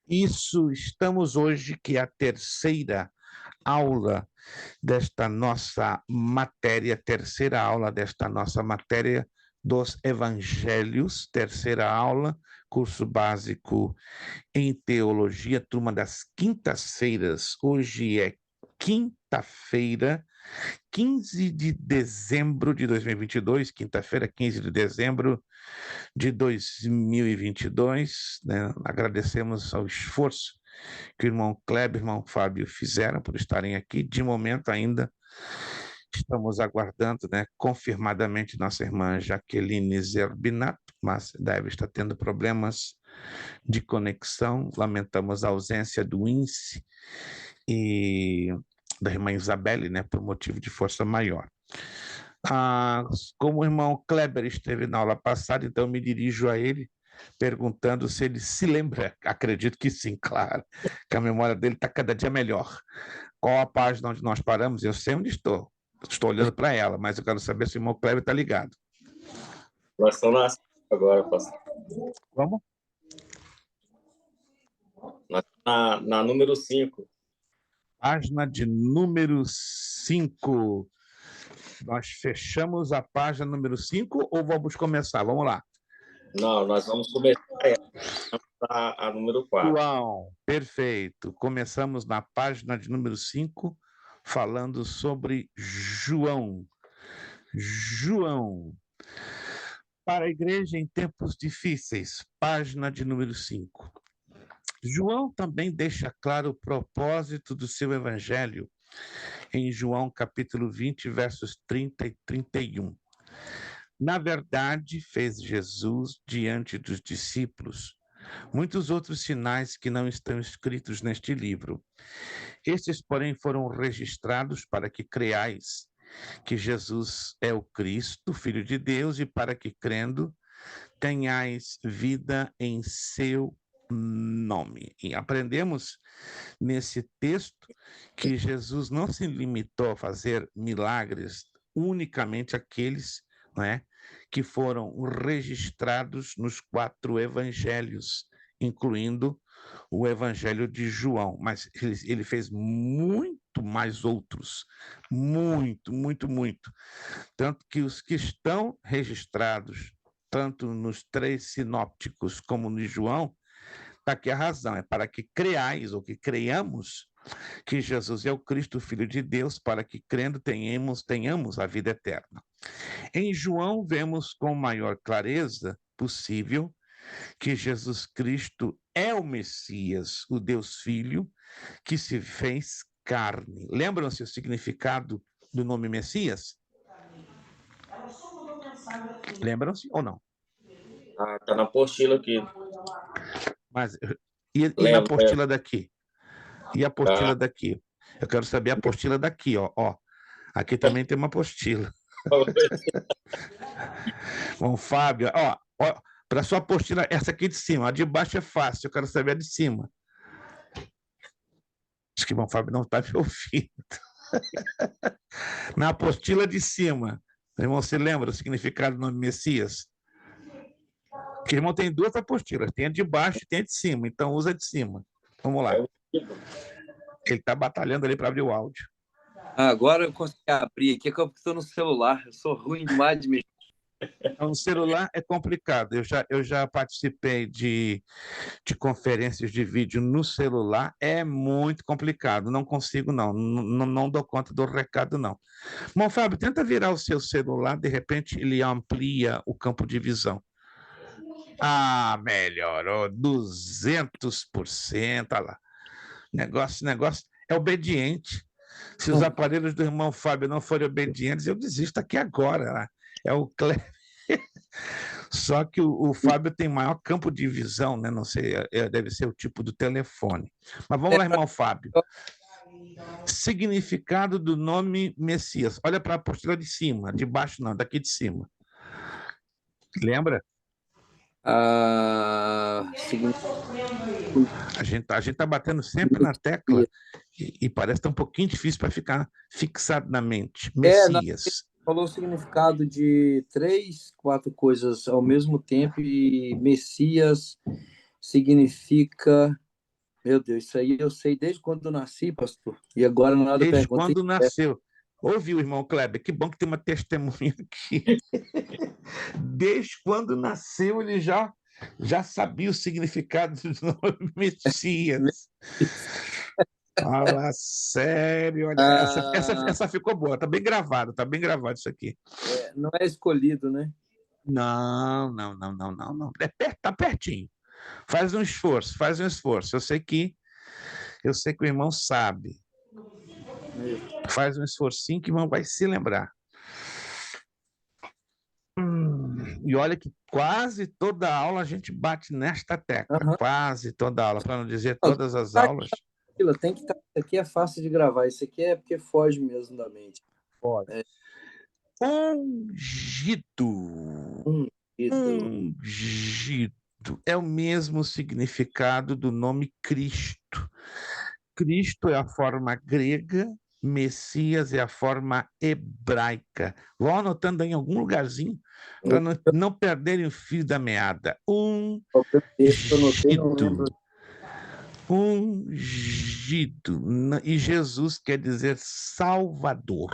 Isso, estamos hoje, que é a terceira aula desta nossa matéria, terceira aula desta nossa matéria dos Evangelhos, terceira aula, curso básico em teologia, turma das quintas-feiras. Hoje é quinta-feira, 15 de dezembro de 2022, quinta-feira, 15 de dezembro de 2022, né? Agradecemos ao esforço que o irmão Kleber e o irmão Fábio fizeram por estarem aqui. De momento ainda estamos aguardando, né, confirmadamente nossa irmã Jaqueline Zerbinato, mas deve estar tendo problemas de conexão. Lamentamos a ausência do INSE e da irmã Isabelle, né, por motivo de força maior. Como o irmão Kleber esteve na aula passada, então me dirijo a ele, perguntando se ele se lembra. Acredito que sim, claro, que a memória dele está cada dia melhor. Qual a página onde nós paramos? Eu sei onde estou. Estou olhando para ela, mas eu quero saber se o irmão Kleber está ligado. Nós estamos na 5 agora, pastor. Como? Nós estamos na número 5. Página de número 5. Nós fechamos a página número 5 ou vamos começar? Vamos lá. Não, nós vamos começar a número 4. João, perfeito. Começamos na página de número 5, falando sobre João. João. Para a igreja em tempos difíceis, página de número 5. João também deixa claro o propósito do seu evangelho em João capítulo 20, versos 30 e 31. Na verdade, fez Jesus diante dos discípulos muitos outros sinais que não estão escritos neste livro. Estes, porém, foram registrados para que creais que Jesus é o Cristo, Filho de Deus, e para que, crendo, tenhais vida em seu nome. E aprendemos nesse texto que Jesus não se limitou a fazer milagres unicamente aqueles, não é, que foram registrados nos 4 evangelhos, incluindo o evangelho de João, mas ele fez muito mais outros, muito. Tanto que os que estão registrados, tanto nos 3 sinópticos como no João, está aqui a razão, é para que creais, ou que creiamos, que Jesus é o Cristo, Filho de Deus, para que crendo tenhamos a vida eterna. Em João, vemos com maior clareza possível que Jesus Cristo é o Messias, o Deus Filho, que se fez carne. Lembram-se o significado do nome Messias? Lembram-se ou não? Está na apostila aqui. Mas e na apostila daqui? E a apostila daqui? Eu quero saber a apostila daqui, ó. Aqui também tem uma apostila. Bom, Fábio, ó, para sua apostila, essa aqui de cima, a de baixo é fácil, eu quero saber a de cima. Acho que o Fábio não está me ouvindo. Na apostila de cima, irmão, você lembra o significado do nome Messias? Porque irmão tem 2 apostilas, tem a de baixo e tem a de cima, então usa a de cima. Vamos lá. Ele está batalhando ali para abrir o áudio. Agora eu consegui abrir aqui, que eu estou no celular. Eu sou ruim demais de mexer. No celular é complicado. Eu já participei de conferências de vídeo no celular, é muito complicado. Não consigo, não dou conta do recado, não. Bom, Fábio, tenta virar o seu celular, de repente ele amplia o campo de visão. Melhorou 200%, olha lá. Negócio é obediente. Se os aparelhos do irmão Fábio não forem obedientes, eu desisto aqui agora. Né? É o Kleber. Só que o Fábio tem maior campo de visão, né? Não sei, deve ser o tipo do telefone. Mas vamos lá, irmão Fábio. Significado do nome Messias. Olha para a apostila de cima, de baixo não, daqui de cima. Lembra? A gente tá batendo sempre na tecla e parece estar um pouquinho difícil para ficar fixado na mente. Messias. Falou o significado de 3, 4 coisas ao mesmo tempo, e Messias significa Meu Deus, isso aí eu sei desde quando eu nasci, pastor. E agora na hora da Desde pergunta. quando nasceu. Ouviu, irmão Kleber? Que bom que tem uma testemunha aqui. Desde quando nasceu, ele já sabia o significado do nome Messias. Fala sério, olha, Ah, essa ficou boa, tá bem gravado isso aqui. não é escolhido, né? Não, não, não, não, não, não. Tá pertinho. Faz um esforço, faz um esforço. Eu sei que o irmão sabe. Meu. Faz um esforcinho que o irmão vai se lembrar. E olha que quase toda aula a gente bate nesta tecla. Aham. Quase toda aula, para não dizer Não, todas as tá aulas. aqui, tem que estar. Isso aqui é fácil de gravar. Isso aqui é porque foge mesmo da mente. Pode. É Ungido. ungido. Ungido é o mesmo significado do nome Cristo. Cristo é a forma grega, Messias é a forma hebraica. Vão anotando aí em algum lugarzinho para não perderem o fio da meada. Qualquer texto que eu anotei, não Ungido. lembro. Ungido. E Jesus quer dizer Salvador.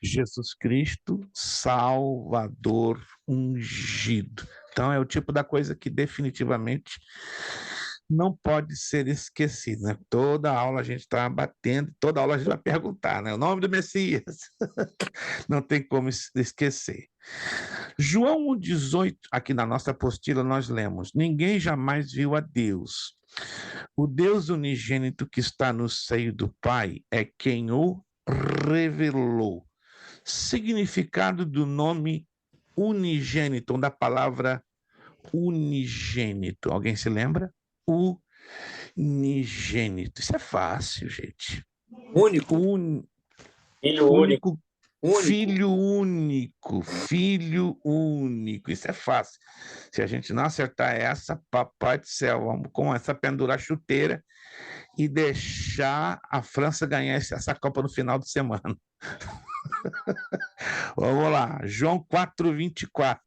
Jesus Cristo, Salvador ungido. Então, é o tipo da coisa que definitivamente não pode ser esquecido, né? Toda aula a gente está batendo, toda aula a gente vai perguntar, né? O nome do Messias. Não tem como esquecer. João 1,18, aqui na nossa apostila nós lemos: ninguém jamais viu a Deus. O Deus unigênito que está no seio do Pai é quem o revelou. Significado do nome unigênito, da palavra unigênito. Alguém se lembra? Unigênito. Isso é fácil, gente. Único. Filho único. Filho único. Isso é fácil. Se a gente não acertar essa, papai do céu, vamos começar a pendurar chuteira e deixar a França ganhar essa Copa no final de semana. Vamos lá, João 4:24.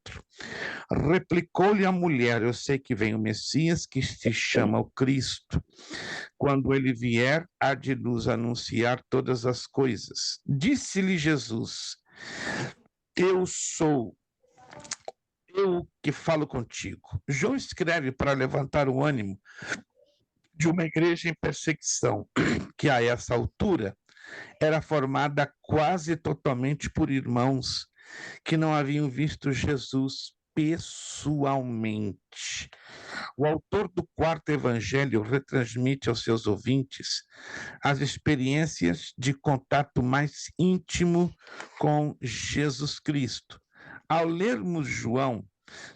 Replicou-lhe a mulher: eu sei que vem o Messias, que se chama o Cristo. Quando ele vier, há de nos anunciar todas as coisas. Disse-lhe Jesus: eu sou eu que falo contigo. João escreve para levantar o ânimo de uma igreja em perseguição, que a essa altura era formada quase totalmente por irmãos que não haviam visto Jesus pessoalmente. O autor do quarto evangelho retransmite aos seus ouvintes as experiências de contato mais íntimo com Jesus Cristo. Ao lermos João,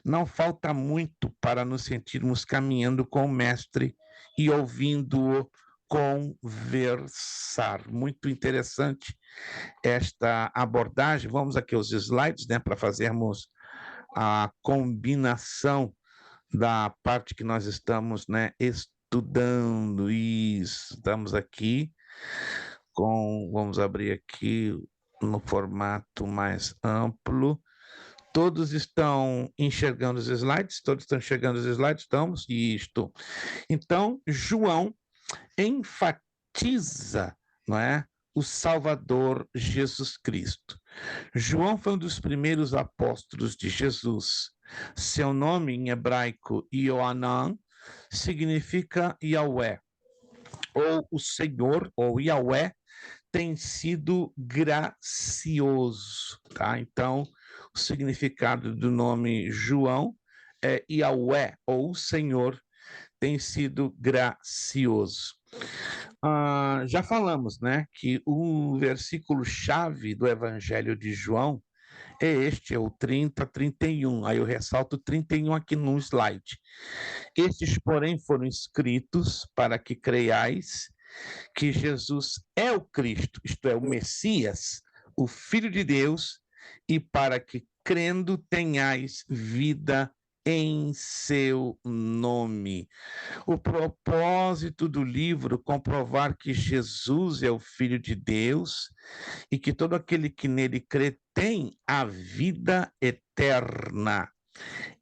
não falta muito para nos sentirmos caminhando com o Mestre e ouvindo-o conversar. Muito interessante esta abordagem. Vamos aqui aos slides, né, para fazermos a combinação da parte que nós estamos, né, estudando. Isso, estamos aqui vamos abrir aqui no formato mais amplo. Todos estão enxergando os slides? Todos estão enxergando os slides? Estamos? Isto. Então, João enfatiza, não é, o Salvador Jesus Cristo. João foi um dos primeiros apóstolos de Jesus. Seu nome em hebraico, Ioanã, significa Yahweh, ou o Senhor, ou Yahweh, tem sido gracioso, tá? Então, o significado do nome João é Yahweh, ou o Senhor tem sido gracioso. Já falamos, né, que o versículo-chave do Evangelho de João é este, é o 30, 31. Aí eu ressalto 31 aqui no slide. Estes, porém, foram escritos para que creiais que Jesus é o Cristo, isto é, o Messias, o Filho de Deus, e para que, crendo, tenhais vida em seu nome. O propósito do livro comprovar que Jesus é o Filho de Deus e que todo aquele que nele crê tem a vida eterna.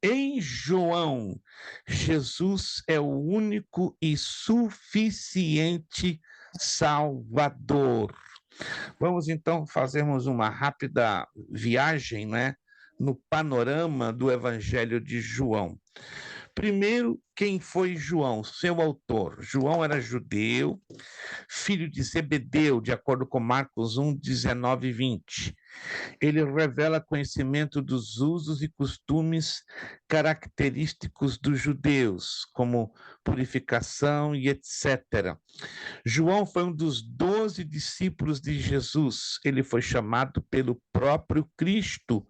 Em João, Jesus é o único e suficiente Salvador. Vamos então fazermos uma rápida viagem, né, no panorama do Evangelho de João. Primeiro, quem foi João, seu autor? João era judeu, filho de Zebedeu, de acordo com Marcos 1, 19 e 20. Ele revela conhecimento dos usos e costumes característicos dos judeus, como purificação e etc. João foi um dos 12 discípulos de Jesus. Ele foi chamado pelo próprio Cristo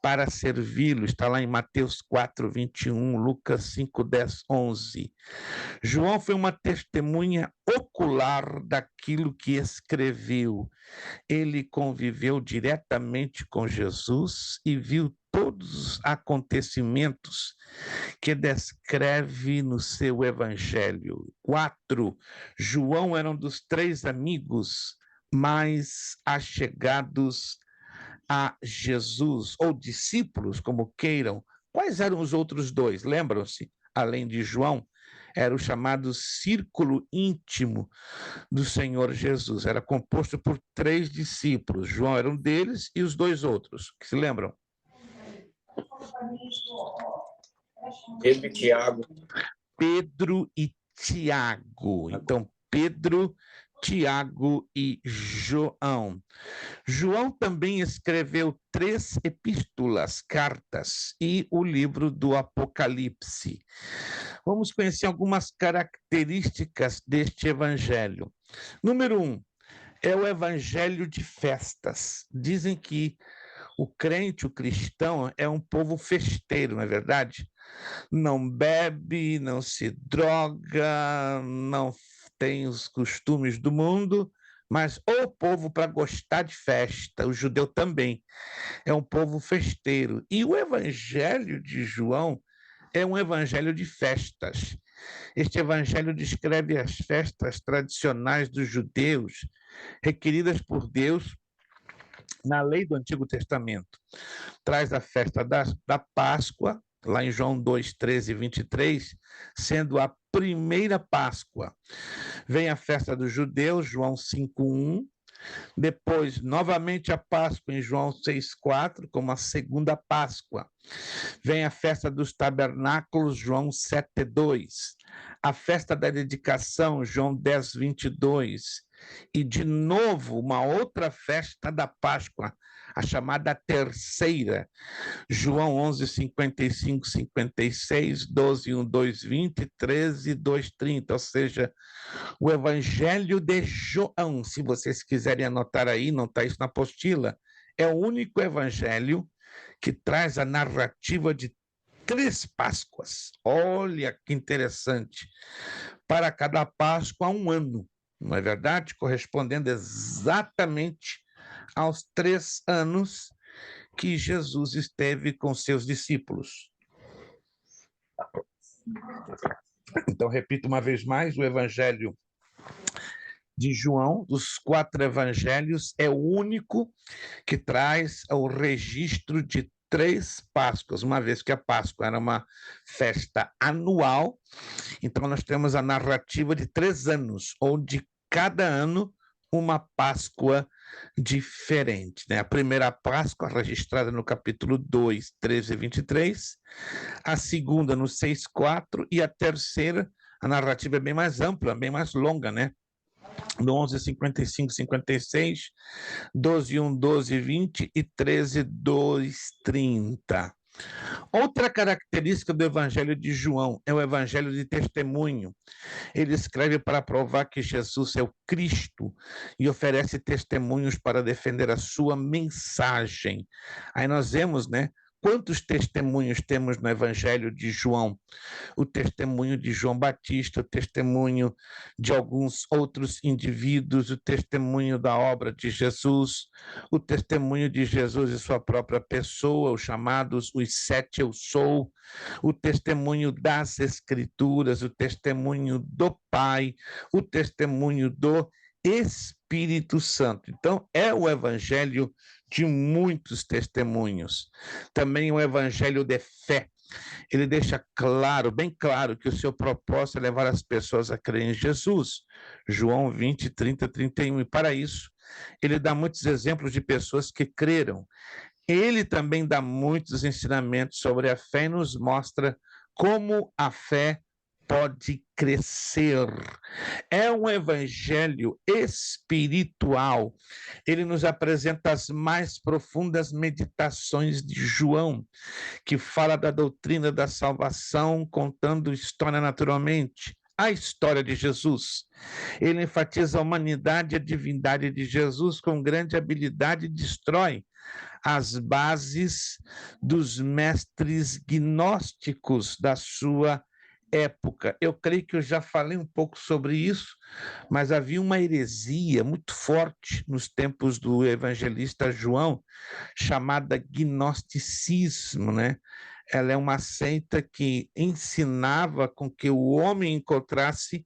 para servi-lo. Está lá em Mateus 4, 21, Lucas 5, 10, 11. João foi uma testemunha ocular daquilo que escreveu. Ele conviveu diretamente com Jesus e viu todos os acontecimentos que descreve no seu evangelho. 4. João era um dos 3 amigos mais achegados a Jesus, ou discípulos, como queiram. Quais eram os outros 2? Lembram-se? Além de João, era o chamado círculo íntimo do Senhor Jesus. Era composto por 3 discípulos. João era um deles e os 2 outros. Que se lembram? Pedro e Tiago. Pedro e Tiago. Então, Pedro, Tiago e João. João também escreveu 3 epístolas, cartas, e o livro do Apocalipse. Vamos conhecer algumas características deste evangelho. Número 1, é o evangelho de festas. Dizem que o crente, o cristão, é um povo festeiro, não é verdade? Não bebe, não se droga, não tem os costumes do mundo, mas o povo para gostar de festa, o judeu também, é um povo festeiro. E o evangelho de João é um evangelho de festas. Este evangelho descreve as festas tradicionais dos judeus, requeridas por Deus na lei do Antigo Testamento. Traz a festa da Páscoa, lá em João 2, 13 e 23, sendo a primeira Páscoa. Vem a festa dos judeus, João 5, 1. Depois, novamente a Páscoa em João 6, 4, como a segunda Páscoa. Vem a festa dos tabernáculos, João 7, 2. A festa da dedicação, João 10, 22. E, de novo, uma outra festa da Páscoa, a chamada terceira, João 11, 55, 56, 12, 1, 2, 20, 13, 2, 30, ou seja, o Evangelho de João, se vocês quiserem anotar aí, não está isso na apostila, é o único evangelho que traz a narrativa de 3 Páscoas. Olha que interessante. Para cada Páscoa, 1 ano, não é verdade? Correspondendo exatamente aos 3 anos que Jesus esteve com seus discípulos. Então, repito uma vez mais, o Evangelho de João, dos 4 evangelhos, é o único que traz o registro de 3 Páscoas, uma vez que a Páscoa era uma festa anual, então nós temos a narrativa de 3 anos, onde cada ano uma Páscoa diferente, né? A primeira Páscoa registrada no capítulo 2, 13 e 23, a segunda no 6, 4, e a terceira, a narrativa é bem mais ampla, bem mais longa, né? No 11, 55, 56, 12, 1, 12, 20 e 13, 2, 30. Outra característica do Evangelho de João é o Evangelho de testemunho. Ele escreve para provar que Jesus é o Cristo e oferece testemunhos para defender a sua mensagem. Aí nós vemos, né? Quantos testemunhos temos no Evangelho de João? O testemunho de João Batista, o testemunho de alguns outros indivíduos, o testemunho da obra de Jesus, o testemunho de Jesus e sua própria pessoa, os chamados os 7 eu sou, o testemunho das Escrituras, o testemunho do Pai, o testemunho do Espírito Santo. Então, é o evangelho de muitos testemunhos. Também o evangelho de fé. Ele deixa claro, bem claro, que o seu propósito é levar as pessoas a crer em Jesus. João 20, 30, 31. E para isso, ele dá muitos exemplos de pessoas que creram. Ele também dá muitos ensinamentos sobre a fé e nos mostra como a fé pode crescer. É um evangelho espiritual. Ele nos apresenta as mais profundas meditações de João, que fala da doutrina da salvação, contando história naturalmente. A história de Jesus. Ele enfatiza a humanidade e a divindade de Jesus com grande habilidade e destrói as bases dos mestres gnósticos da sua época. Eu creio que eu já falei um pouco sobre isso, mas havia uma heresia muito forte nos tempos do evangelista João, chamada gnosticismo, né? Ela é uma seita que ensinava com que o homem encontrasse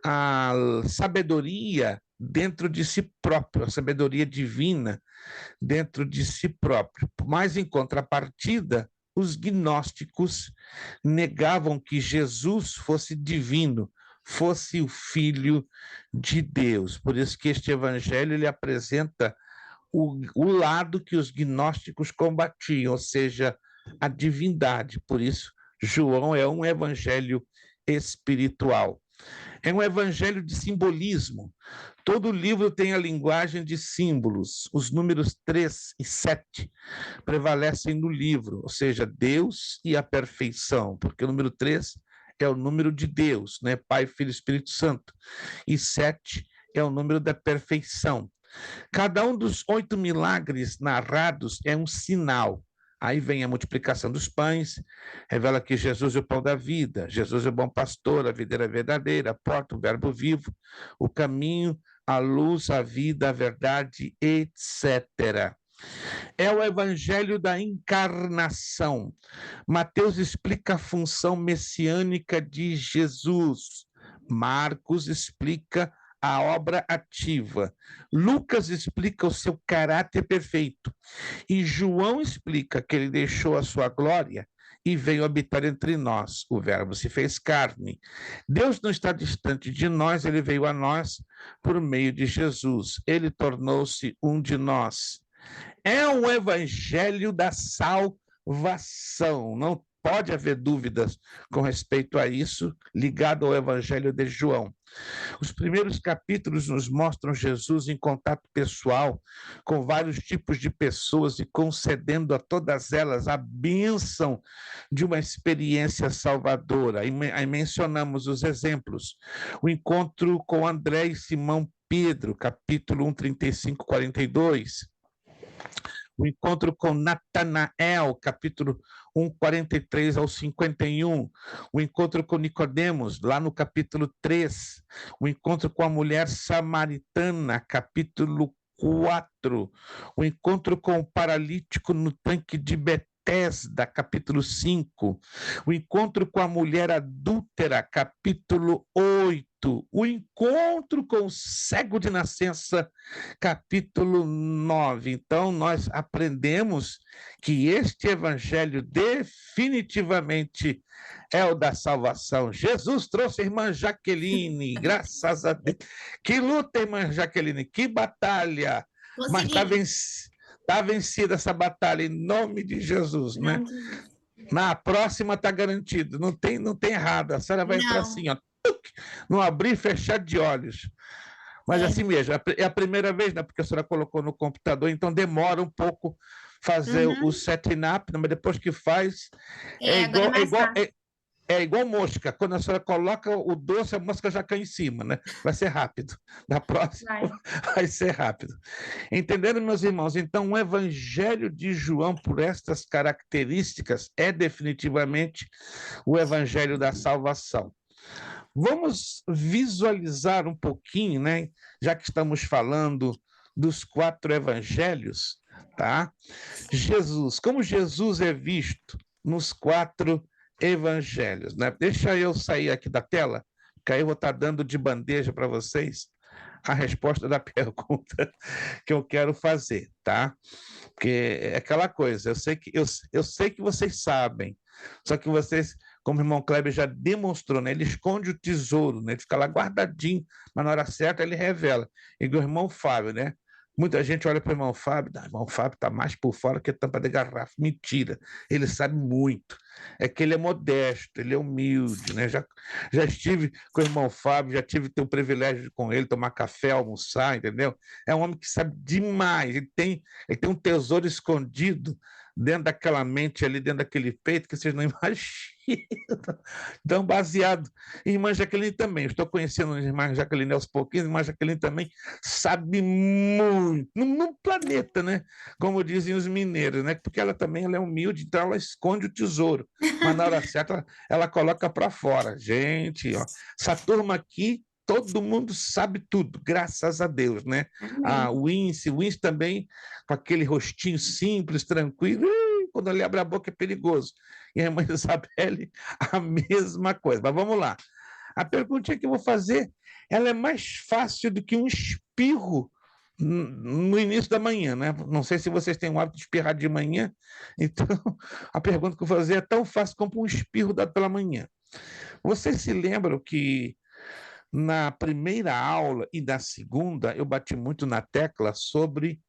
a sabedoria dentro de si próprio, a sabedoria divina dentro de si próprio. Mas, em contrapartida, os gnósticos negavam que Jesus fosse divino, fosse o Filho de Deus. Por isso que este evangelho ele apresenta o lado que os gnósticos combatiam, ou seja, a divindade. Por isso, João é um evangelho espiritual. É um evangelho de simbolismo. Todo livro tem a linguagem de símbolos. Os números 3 e 7 prevalecem no livro, ou seja, Deus e a perfeição, porque o número 3 é o número de Deus, né? Pai, Filho e Espírito Santo. E 7 é o número da perfeição. Cada um dos 8 milagres narrados é um sinal. Aí vem a multiplicação dos pães, revela que Jesus é o pão da vida, Jesus é o bom pastor, a videira verdadeira, a porta, o verbo vivo, o caminho, a luz, a vida, a verdade, etc. É o evangelho da encarnação. Mateus explica a função messiânica de Jesus. Marcos explica a obra ativa. Lucas explica o seu caráter perfeito. E João explica que ele deixou a sua glória e veio habitar entre nós. O Verbo se fez carne. Deus não está distante de nós, ele veio a nós por meio de Jesus. Ele tornou-se um de nós. É um evangelho da salvação. Não pode haver dúvidas com respeito a isso, ligado ao evangelho de João. Os primeiros capítulos nos mostram Jesus em contato pessoal com vários tipos de pessoas e concedendo a todas elas a bênção de uma experiência salvadora. Aí mencionamos os exemplos. O encontro com André e Simão Pedro, capítulo 1, 35, 42. O encontro com Natanael, capítulo 1, 43 ao 51. O encontro com Nicodemos, lá no capítulo 3. O encontro com a mulher samaritana, capítulo 4. O encontro com o paralítico no tanque de Betesda, capítulo 5. O encontro com a mulher adúltera, capítulo 8. O encontro com o cego de nascença, capítulo 9. Então, nós aprendemos que este evangelho definitivamente é o da salvação. Jesus trouxe a irmã Jaqueline, graças a Deus. Que luta, irmã Jaqueline, que batalha! Mas está vencida essa batalha, em nome de Jesus, né? Na próxima está garantido, não tem errado. A senhora vai entrar assim, ó, não abrir e fechar de olhos. Mas assim mesmo, é a primeira vez, né? Porque a senhora colocou no computador, então demora um pouco fazer o setting up, mas depois que faz, é igual mosca. Quando a senhora coloca o doce, a mosca já cai em cima, né? Vai ser rápido. Da próxima vai ser rápido. Entendendo, meus irmãos? Então, o evangelho de João, por estas características, é definitivamente o evangelho da salvação. Vamos visualizar um pouquinho, né? Já que estamos falando dos 4 evangelhos, tá? Como Jesus é visto nos 4 evangelhos, né? Deixa eu sair aqui da tela, que aí eu vou estar dando de bandeja para vocês a resposta da pergunta que eu quero fazer, tá? Porque é aquela coisa, eu sei que vocês sabem, só que vocês, como o irmão Kleber já demonstrou, né? Ele esconde o tesouro, né? Ele fica lá guardadinho, mas na hora certa ele revela. E o irmão Fábio, né? Muita gente olha para o irmão Fábio, o irmão Fábio está mais por fora que tampa de garrafa. Mentira, ele sabe muito. É que ele é modesto, ele é humilde, né? Já estive com o irmão Fábio, já tive o privilégio de ir com ele, tomar café, almoçar, entendeu? É um homem que sabe demais, ele tem um tesouro escondido dentro daquela mente ali, dentro daquele peito, que vocês não imaginam. Então, baseado em irmã Jaqueline também, estou conhecendo a irmã Jaqueline aos pouquinhos, a irmã Jaqueline também sabe muito, no planeta, né? Como dizem os mineiros, né? Porque ela é humilde, então ela esconde o tesouro, mas na hora certa ela coloca para fora. Gente, ó, essa turma aqui, todo mundo sabe tudo, graças a Deus, né? O Wince também, com aquele rostinho simples, tranquilo, quando ele abre a boca é perigoso. E a irmã Isabelle, a mesma coisa. Mas vamos lá. A perguntinha que eu vou fazer, ela é mais fácil do que um espirro no início da manhã, né? Não sei se vocês têm o hábito de espirrar de manhã, então a pergunta que eu vou fazer é tão fácil como um espirro dado pela manhã. Vocês se lembram que na primeira aula e na segunda eu bati muito na tecla sobre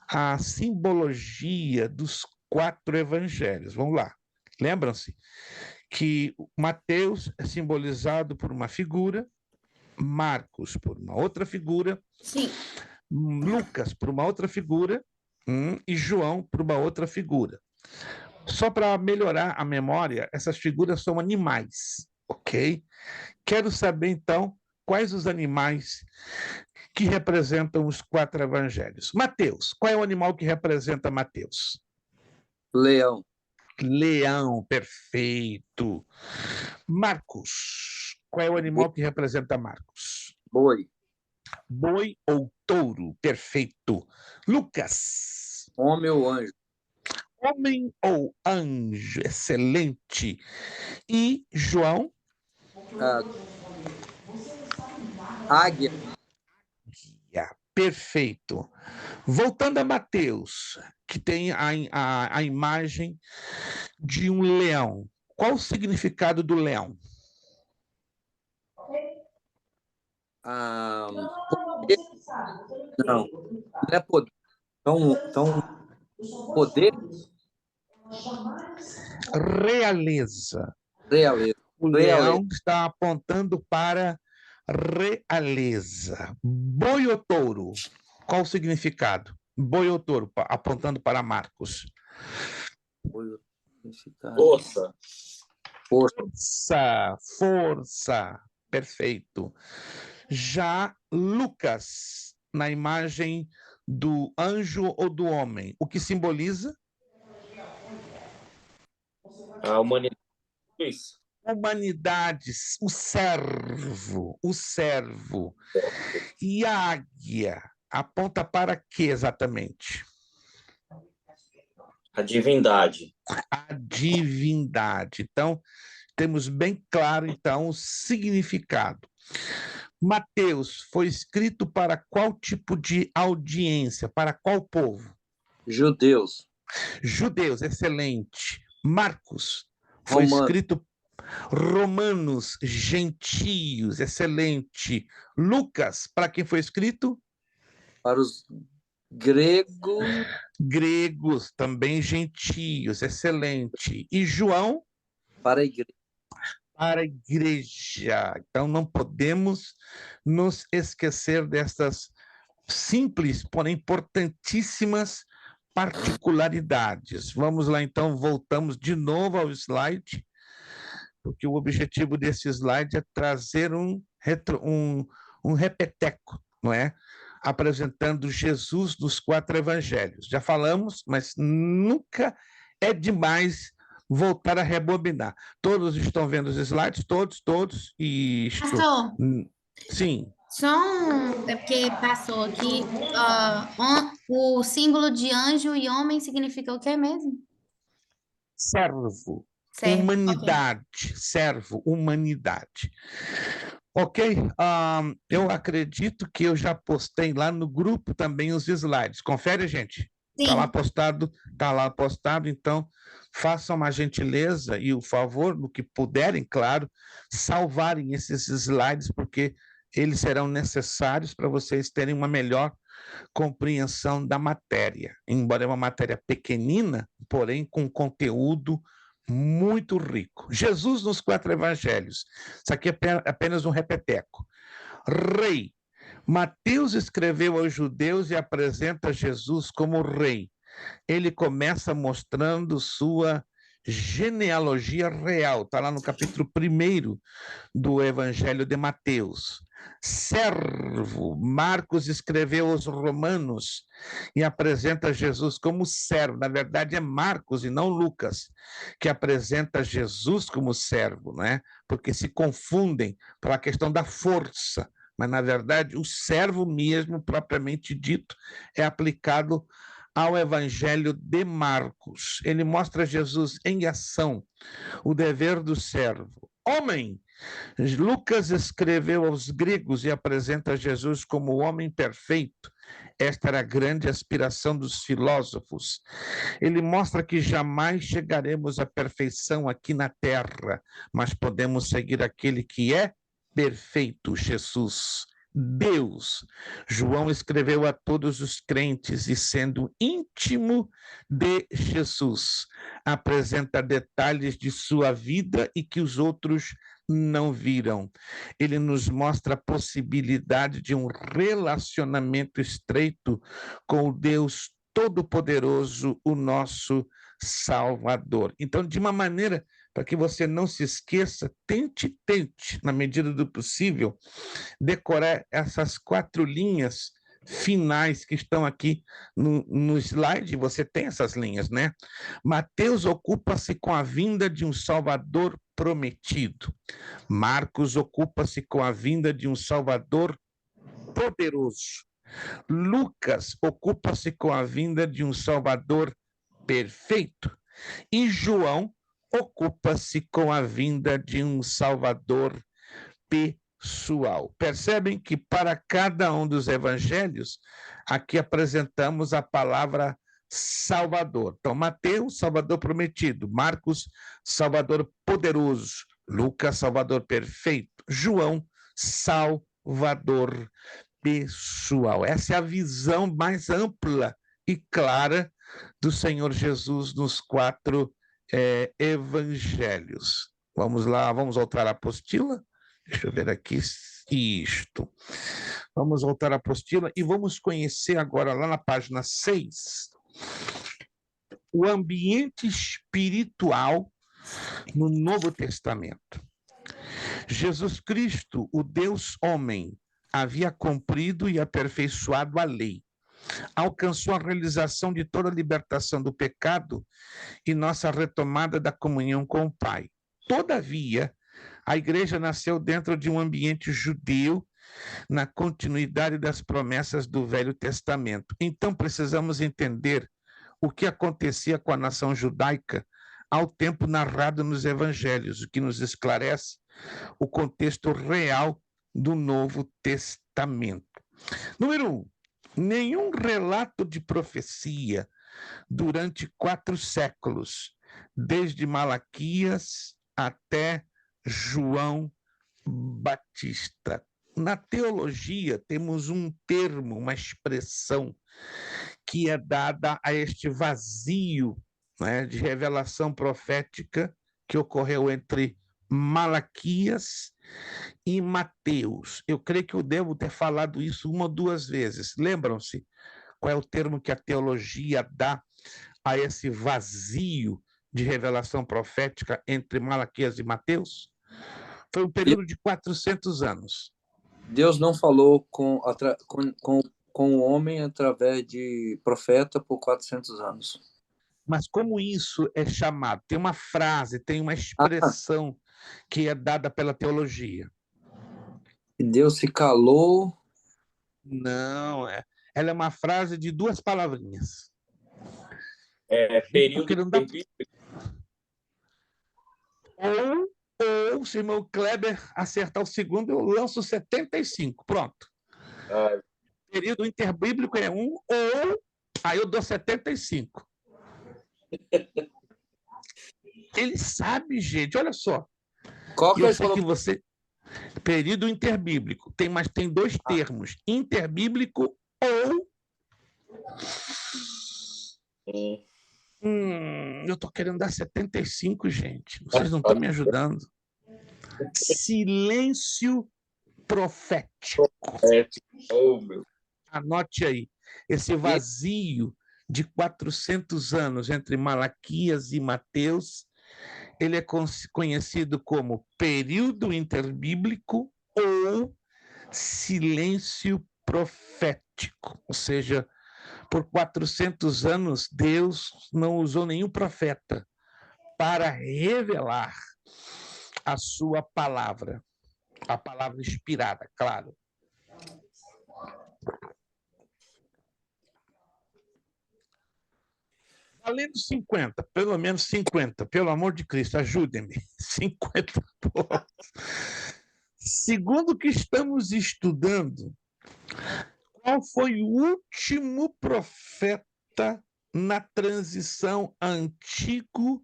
a simbologia dos 4 evangelhos? Vamos lá. Lembram-se que Mateus é simbolizado por uma figura, Marcos por uma outra figura, Sim. Lucas por uma outra figura, e João por uma outra figura. Só para melhorar a memória, essas figuras são animais, ok? Quero saber, então, quais os animais que representam os 4 evangelhos. Mateus, qual é o animal que representa Mateus? Leão. Leão, perfeito. Marcos, qual é o animal que representa Marcos? Boi. Boi ou touro, perfeito. Lucas. Homem ou anjo? Homem ou anjo, excelente. E João? Águia. Perfeito. Voltando a Mateus, que tem a imagem de um leão. Qual o significado do leão? Poder. Não é poder. Então, poder. Realeza. Realeza. O leão está apontando para realeza. Boi ou touro? Qual o significado? Boi ou touro, apontando para Marcos. Força. Força. Perfeito. Já Lucas, na imagem do anjo ou do homem, o que simboliza? A humanidade. Humanidades, o servo. E a águia aponta para quê exatamente? A divindade. A divindade. Então, temos bem claro, então, o significado. Mateus foi escrito para qual tipo de audiência? Para qual povo? Judeus. Judeus, excelente. Marcos foi escrito romanos, gentios, excelente. Lucas, para quem foi escrito? Para os gregos. Gregos, também gentios, excelente. E João? Para a igreja. Para a igreja. Então, não podemos nos esquecer dessas simples, porém importantíssimas particularidades. Vamos lá, então, voltamos de novo ao slide, porque o objetivo desse slide é trazer um repeteco, não é? Apresentando Jesus nos 4 evangelhos. Já falamos, mas nunca é demais voltar a rebobinar. Todos estão vendo os slides? Todos. Isto. Pastor. Sim. É porque passou aqui, o símbolo de anjo e homem significa o quê mesmo? Servo. Humanidade. Okay. Servo, humanidade. Ok? Eu acredito que eu já postei lá no grupo também os slides. Confere, gente? Está lá Sim, postado, está lá postado, então façam uma gentileza e o favor, no que puderem, claro, salvarem esses slides, porque eles serão necessários para vocês terem uma melhor compreensão da matéria. Embora é uma matéria pequenina, porém com conteúdo muito rico. Jesus nos 4 evangelhos. Isso aqui é apenas um repeteco. Rei. Mateus escreveu aos judeus e apresenta Jesus como rei. Ele começa mostrando sua genealogia real. Está lá no capítulo 1 do Evangelho de Mateus. Servo. Marcos escreveu aos Romanos e apresenta Jesus como servo. Na verdade, é Marcos e não Lucas que apresenta Jesus como servo, né? Porque se confundem pela questão da força. Mas, na verdade, o servo mesmo, propriamente dito, é aplicado ao Evangelho de Marcos. Ele mostra Jesus em ação, o dever do servo. Homem. Lucas escreveu aos gregos e apresenta Jesus como o homem perfeito. Esta era a grande aspiração dos filósofos. Ele mostra que jamais chegaremos à perfeição aqui na terra, mas podemos seguir aquele que é perfeito, Jesus. Deus. João escreveu a todos os crentes e, sendo íntimo de Jesus, apresenta detalhes de sua vida e que os outros não viram. Ele nos mostra a possibilidade de um relacionamento estreito com o Deus Todo-Poderoso, o nosso Salvador. Então, de uma maneira, para que você não se esqueça, tente, na medida do possível, decorar essas 4 linhas finais que estão aqui no slide. Você tem essas linhas, né? Mateus ocupa-se com a vinda de um Salvador prometido. Marcos ocupa-se com a vinda de um Salvador poderoso. Lucas ocupa-se com a vinda de um Salvador perfeito. E João ocupa-se com a vinda de um Salvador pessoal. Percebem que para cada um dos evangelhos, aqui apresentamos a palavra Salvador. Então, Mateus, Salvador prometido. Marcos, Salvador poderoso. Lucas, Salvador perfeito. João, Salvador pessoal. Essa é a visão mais ampla e clara do Senhor Jesus nos 4 evangelhos. Vamos lá, vamos voltar à apostila. Deixa eu ver aqui. Isto. Vamos voltar à apostila e vamos conhecer agora, lá na página 6, o ambiente espiritual no Novo Testamento. Jesus Cristo, o Deus homem, havia cumprido e aperfeiçoado a lei. Alcançou a realização de toda a libertação do pecado e nossa retomada da comunhão com o Pai. Todavia, a igreja nasceu dentro de um ambiente judeu, na continuidade das promessas do Velho Testamento. Então, precisamos entender o que acontecia com a nação judaica ao tempo narrado nos evangelhos, o que nos esclarece o contexto real do Novo Testamento. Número 1, nenhum relato de profecia durante 4 séculos, desde Malaquias até João Batista. Na teologia, temos um termo, uma expressão que é dada a este vazio, né, de revelação profética que ocorreu entre Malaquias e Mateus. Eu creio que eu devo ter falado isso 1 ou 2 vezes. Lembram-se qual é o termo que a teologia dá a esse vazio de revelação profética entre Malaquias e Mateus? Foi um período de 400 anos. Deus não falou com o homem através de profeta por 400 anos. Mas como isso é chamado? Tem uma frase, tem uma expressão que é dada pela teologia. Deus se calou. Não, ela é uma frase de 2 palavrinhas. Período Porque não dá... perdido. Ou ou se o irmão Kleber acertar o segundo, eu lanço 75. Pronto. Ah, Período interbíblico é 1, ou aí eu dou 75. Ele sabe, gente, olha só. Qual que Eu ele sei falou? que você... Período interbíblico. Mas tem dois termos. Interbíblico ou... eu tô querendo dar 75, gente. Vocês não estão me ajudando. Silêncio profético. Oh, meu. Anote aí. Esse vazio de 400 anos entre Malaquias e Mateus, ele é conhecido como período interbíblico ou silêncio profético. Ou seja, por 400 anos, Deus não usou nenhum profeta para revelar a sua palavra. A palavra inspirada, claro. Valendo 50, pelo menos 50, pelo amor de Cristo, ajudem-me. 50 pontos. Segundo o que estamos estudando, qual foi o último profeta na transição Antigo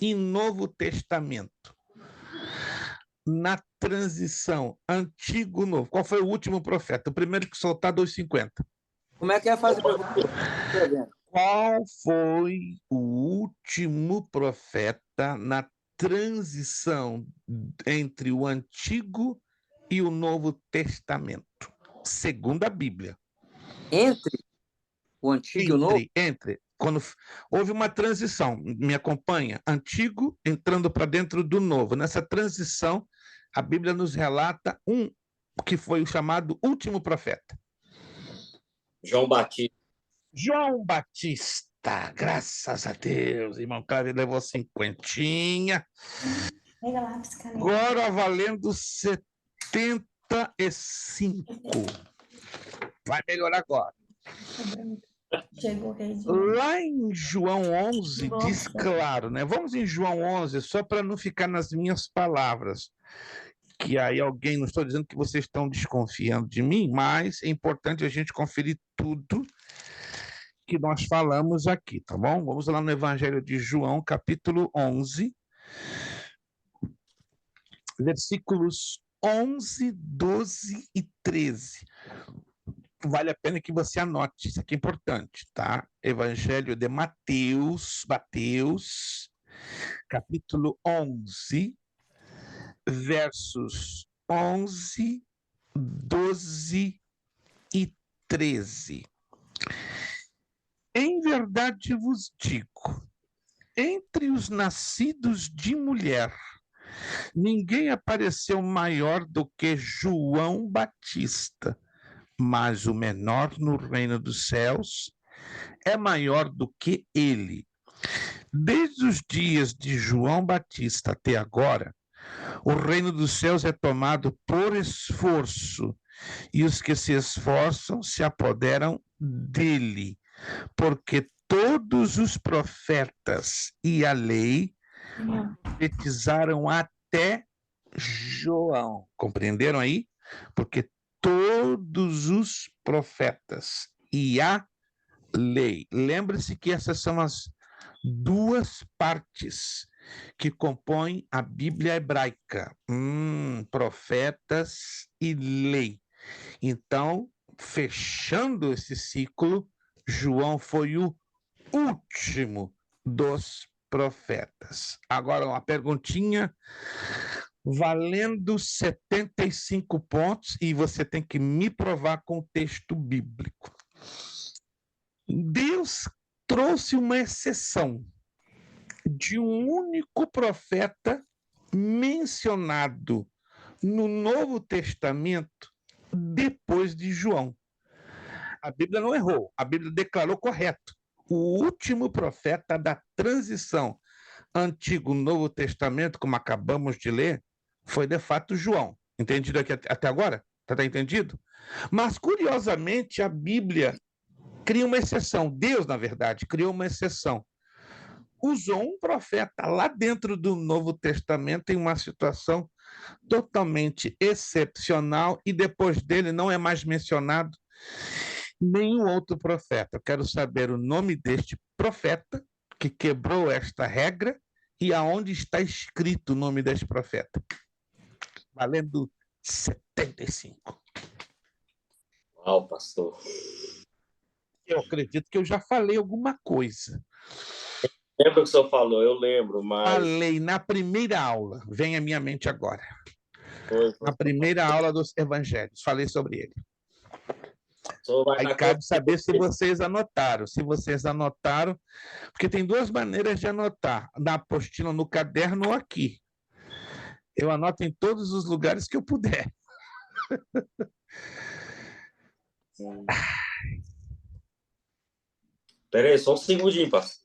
e Novo Testamento? Na transição Antigo-Novo, qual foi o último profeta? O primeiro que soltar, 2,50. Como é que é fazer pergunta? Qual foi o último profeta na transição entre o Antigo e o Novo Testamento? Segundo a Bíblia. Entre o Antigo e o Novo? Entre. Quando houve uma transição, me acompanha, Antigo entrando para dentro do Novo. Nessa transição, a Bíblia nos relata que foi o chamado último profeta. João Batista. João Batista, graças a Deus, irmão Cláudio levou 50. Agora valendo 75. Vai melhorar agora. Lá em João 11, diz claro, né? Vamos em João 11, só para não ficar nas minhas palavras. Que aí alguém, não estou dizendo que vocês estão desconfiando de mim, mas é importante a gente conferir tudo que nós falamos aqui, tá bom? Vamos lá no Evangelho de João, capítulo 11, versículos 11, 12 e 13. Vale a pena que você anote, isso aqui é importante, tá? Evangelho de Mateus, capítulo 11, versos 11, 12 e 13. Em verdade vos digo, entre os nascidos de mulher, ninguém apareceu maior do que João Batista, mas o menor no reino dos céus é maior do que ele. Desde os dias de João Batista até agora, o reino dos céus é tomado por esforço, e os que se esforçam se apoderam dele, porque todos os profetas e a lei profetizaram até João. Compreenderam aí? Porque todos os profetas e a lei. Lembre-se que essas são as duas partes que compõem a Bíblia hebraica. Profetas e lei. Então, fechando esse ciclo, João foi o último dos profetas. Agora, uma perguntinha valendo 75 pontos, e você tem que me provar com o texto bíblico. Deus trouxe uma exceção de um único profeta mencionado no Novo Testamento depois de João. A Bíblia não errou, a Bíblia declarou correto. O último profeta da transição Antigo-Novo Testamento, como acabamos de ler, foi de fato João. Entendido aqui até agora? Está entendido? Mas, curiosamente, a Bíblia cria uma exceção. Deus, na verdade, criou uma exceção. usou um profeta lá dentro do Novo Testamento em uma situação totalmente excepcional e depois dele não é mais mencionado nenhum outro profeta. Eu quero saber o nome deste profeta que quebrou esta regra e aonde está escrito o nome deste profeta. Valendo 75. Uau, pastor. Eu acredito que eu já falei alguma coisa. Lembra que o senhor falou? Eu lembro, mas... Falei na primeira aula, vem à minha mente agora. Foi. Na primeira aula dos evangelhos, falei sobre ele. O senhor vai Aí na cabe saber se conta- vocês anotaram. Se vocês anotaram, porque tem duas maneiras de anotar: na apostila, no caderno ou aqui. Eu anoto em todos os lugares que eu puder. Pera aí, só um segundinho, pastor.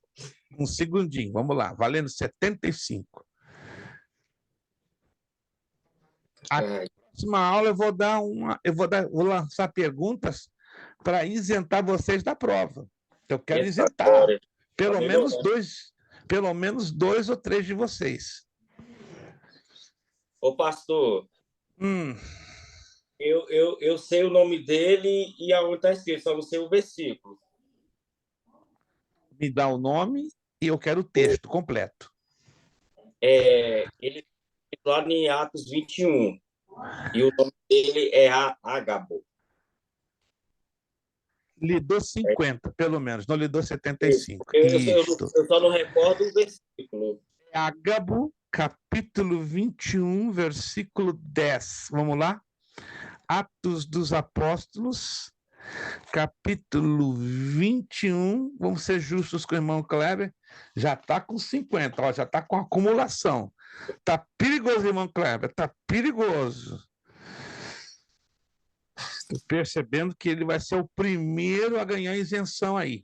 Um segundinho, vamos lá, valendo 75. A Ai, próxima aula vou lançar perguntas para isentar vocês da prova. Eu quero essa isentar glória. pelo Tá menos melhorando. dois ou três de vocês. Ô, pastor, Hum, eu sei o nome dele e aonde está escrito, só não sei o versículo. me dá o nome e eu quero o texto completo. Ele lá em Atos 21. E o nome dele é Ágabo. Lhe dou 50, pelo menos, não lhe dou 75. Eu Isto. só não recordo o versículo. Ágabo, capítulo 21, versículo 10. Vamos lá? Atos dos Apóstolos, capítulo 21. Vamos ser justos com o irmão Kleber. Já está com 50, ó, já está com acumulação. Está perigoso, irmão Kleber, está perigoso. Estou percebendo que ele vai ser o primeiro a ganhar isenção aí.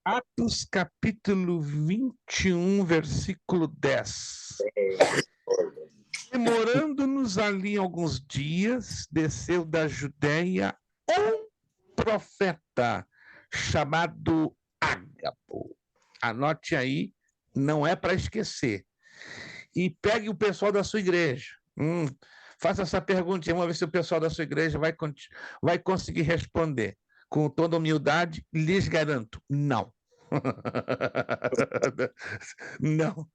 Atos capítulo 21, versículo 10. Demorando-nos ali alguns dias, desceu da Judéia um profeta chamado Ágabo. Anote aí, não é para esquecer. E pegue o pessoal da sua igreja. Faça essa perguntinha, vamos ver se o pessoal da sua igreja vai conseguir responder. Com toda humildade, lhes garanto, não. Não.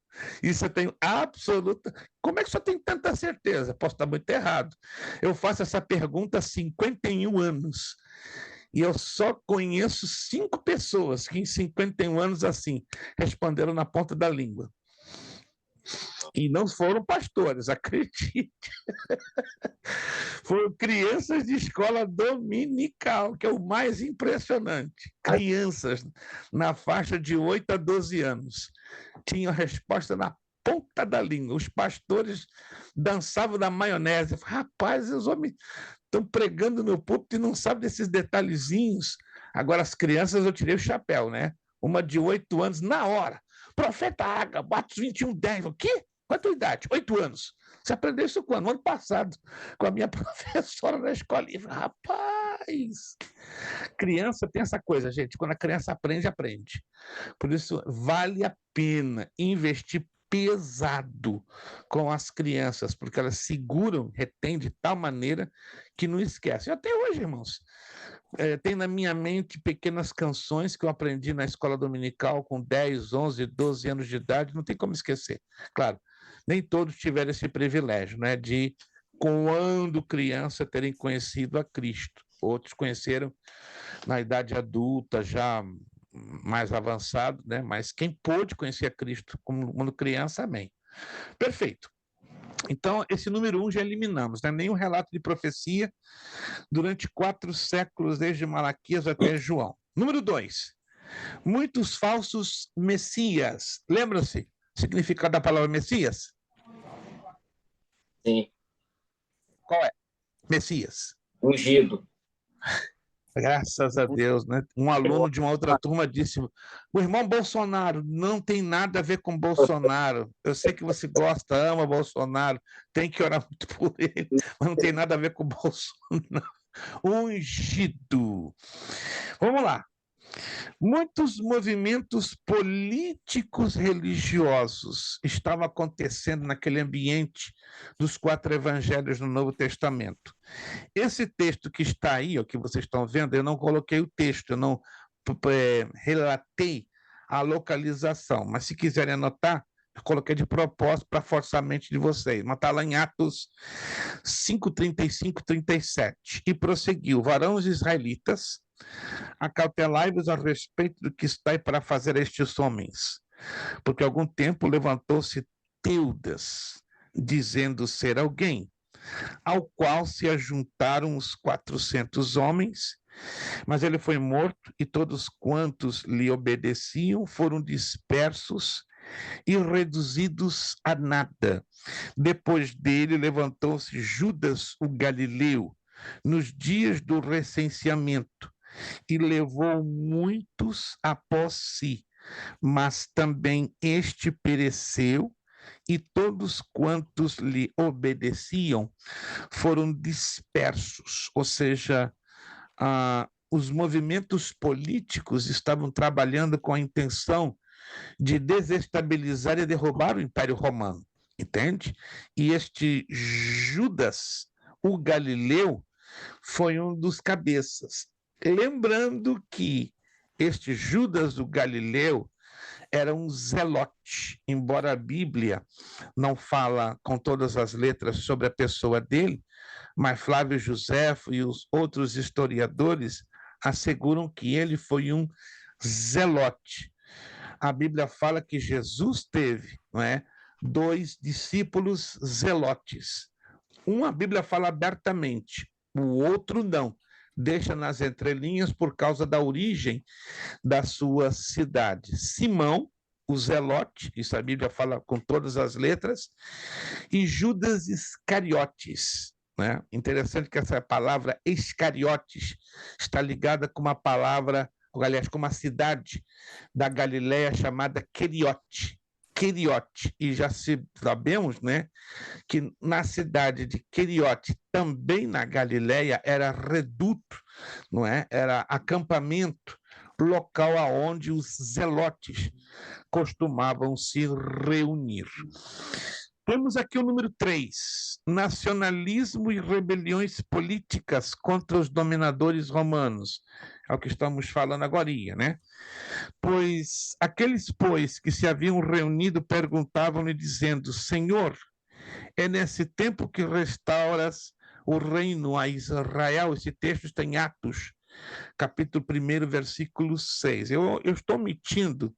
Isso eu tenho absoluta. Como é que o senhor tem tanta certeza? Posso estar muito errado. Eu faço essa pergunta há 51 anos. E eu só conheço 5 pessoas que em 51 anos, assim, responderam na ponta da língua. E não foram pastores, acredite. Foram crianças de escola dominical, que é o mais impressionante. Crianças na faixa de 8 a 12 anos. Tinham a resposta na ponta da língua. Os pastores dançavam na maionese. Rapaz, os homens estão pregando no púlpito e não sabem desses detalhezinhos. Agora, as crianças, eu tirei o chapéu, né? Uma de 8 anos, na hora. Profeta Ágabo, Atos 21, 10. O quê? Qual a tua idade? 8 anos. Você aprendeu isso quando? No ano passado, com a minha professora na escola. Rapaz! Criança tem essa coisa, gente. Quando a criança aprende, aprende. Por isso, vale a pena investir pesado com as crianças, porque elas seguram, retêm de tal maneira que não esquecem. Até hoje, irmãos, tem na minha mente pequenas canções que eu aprendi na escola dominical com 10, 11, 12 anos de idade, não tem como esquecer. Claro, nem todos tiveram esse privilégio, né, de, quando criança, terem conhecido a Cristo. Outros conheceram na idade adulta, já mais avançado, né? Mas quem pôde conhecer a Cristo quando criança, amém. Perfeito. Então, esse número 1 já eliminamos, né? Nenhum relato de profecia durante 4 séculos, desde Malaquias até João. Número 2, muitos falsos messias. Lembra-se o significado da palavra Messias? Sim. Qual é? Messias. Ungido. Graças a Deus, né? Um aluno de uma outra turma disse: o irmão Bolsonaro não tem nada a ver com Bolsonaro. Eu sei que você gosta, ama Bolsonaro, tem que orar muito por ele, mas não tem nada a ver com Bolsonaro. Ungido. Vamos lá. Muitos movimentos políticos religiosos estavam acontecendo naquele ambiente dos 4 evangelhos no Novo Testamento. Esse texto que está aí, ó, que vocês estão vendo, eu não coloquei o texto, eu não relatei a localização, mas se quiserem anotar, eu coloquei de propósito para forçar a mente de vocês. Mas está lá em Atos 5, 35, 37. E prosseguiu: varões israelitas, acautelai-vos a respeito do que está para fazer a estes homens, porque há algum tempo levantou-se Teudas, dizendo ser alguém, ao qual se ajuntaram os 400 homens, mas ele foi morto e todos quantos lhe obedeciam foram dispersos e reduzidos a nada. Depois dele levantou-se Judas o Galileu, nos dias do recenseamento, e levou muitos após si, mas também este pereceu, e todos quantos lhe obedeciam foram dispersos, ou seja, os movimentos políticos estavam trabalhando com a intenção de desestabilizar e derrubar o Império Romano, entende? E este Judas, o Galileu, foi um dos cabeças. Lembrando que este Judas, o Galileu, era um zelote, embora a Bíblia não fala com todas as letras sobre a pessoa dele, mas Flávio Joséfo e os outros historiadores asseguram que ele foi um zelote. A Bíblia fala que Jesus teve, não é, 2 discípulos zelotes. Um a Bíblia fala abertamente, o outro não. Deixa nas entrelinhas por causa da origem da sua cidade. Simão, o zelote, isso a Bíblia fala com todas as letras, e Judas Iscariotes. Né? Interessante que essa palavra Iscariotes está ligada com uma palavra, ou, aliás, com uma cidade da Galiléia chamada Queriote. Queriote, e já sabemos, né, que na cidade de Queriote, também na Galiléia, era reduto, não é? Era acampamento, local aonde os zelotes costumavam se reunir. Temos aqui o número 3, nacionalismo e rebeliões políticas contra os dominadores romanos. É o que estamos falando agora, né? Pois aqueles, que se haviam reunido perguntavam-lhe, dizendo: Senhor, é nesse tempo que restauras o reino a Israel? Esse texto está em Atos, capítulo 1, versículo 6. Eu estou omitindo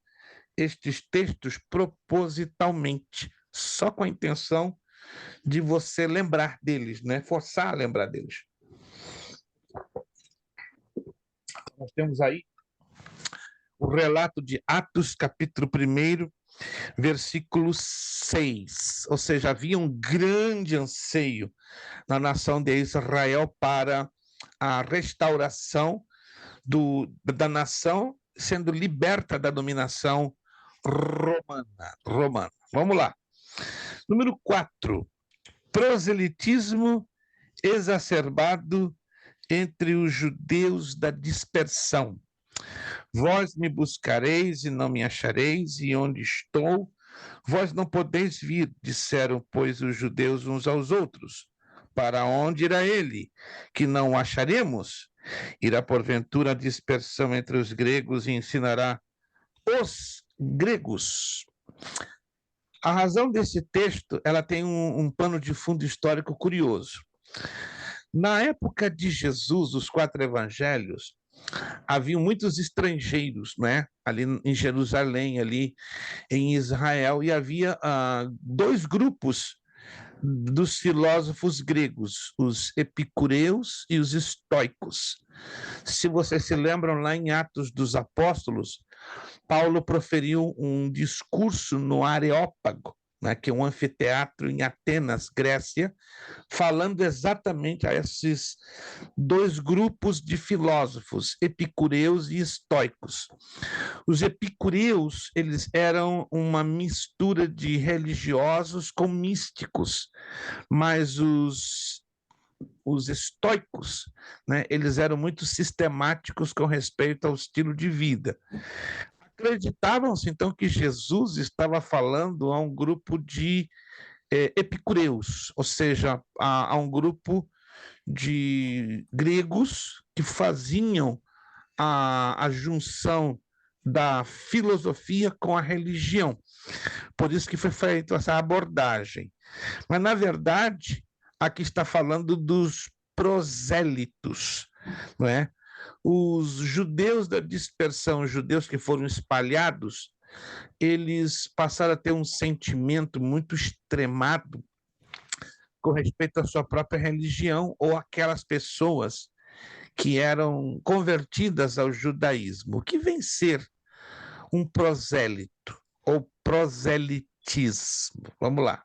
estes textos propositalmente, só com a intenção de você lembrar deles, né? Forçar a lembrar deles. Nós temos aí o relato de Atos, capítulo 1, versículo 6. Ou seja, havia um grande anseio na nação de Israel para a restauração da nação sendo liberta da dominação romana. Vamos lá. Número 4. Proselitismo exacerbado entre os judeus da dispersão. Vós me buscareis e não me achareis, e onde estou, vós não podeis vir, disseram, pois, os judeus uns aos outros. Para onde irá ele, que não o acharemos? Irá, porventura, a dispersão entre os gregos e ensinará os gregos. A razão desse texto, ela tem um pano de fundo histórico curioso. Na época de Jesus, os 4 evangelhos, haviam muitos estrangeiros, né? Ali em Jerusalém, ali em Israel, e havia 2 grupos dos filósofos gregos, os epicureus e os estoicos. Se vocês se lembram, lá em Atos dos Apóstolos, Paulo proferiu um discurso no Areópago, né, que é um anfiteatro em Atenas, Grécia, falando exatamente a esses 2 grupos de filósofos, epicureus e estoicos. Os epicureus, eles eram uma mistura de religiosos com místicos, mas os os estoicos, né? Eles eram muito sistemáticos com respeito ao estilo de vida. Acreditavam-se, então, que Jesus estava falando a um grupo de epicureus, ou seja, a um grupo de gregos que faziam a junção da filosofia com a religião. Por isso que foi feita essa abordagem. Mas, na verdade, aqui está falando dos prosélitos, não é? Os judeus da dispersão, os judeus que foram espalhados, eles passaram a ter um sentimento muito extremado com respeito à sua própria religião ou aquelas pessoas que eram convertidas ao judaísmo. O que vem ser um prosélito ou proselitismo? Vamos lá.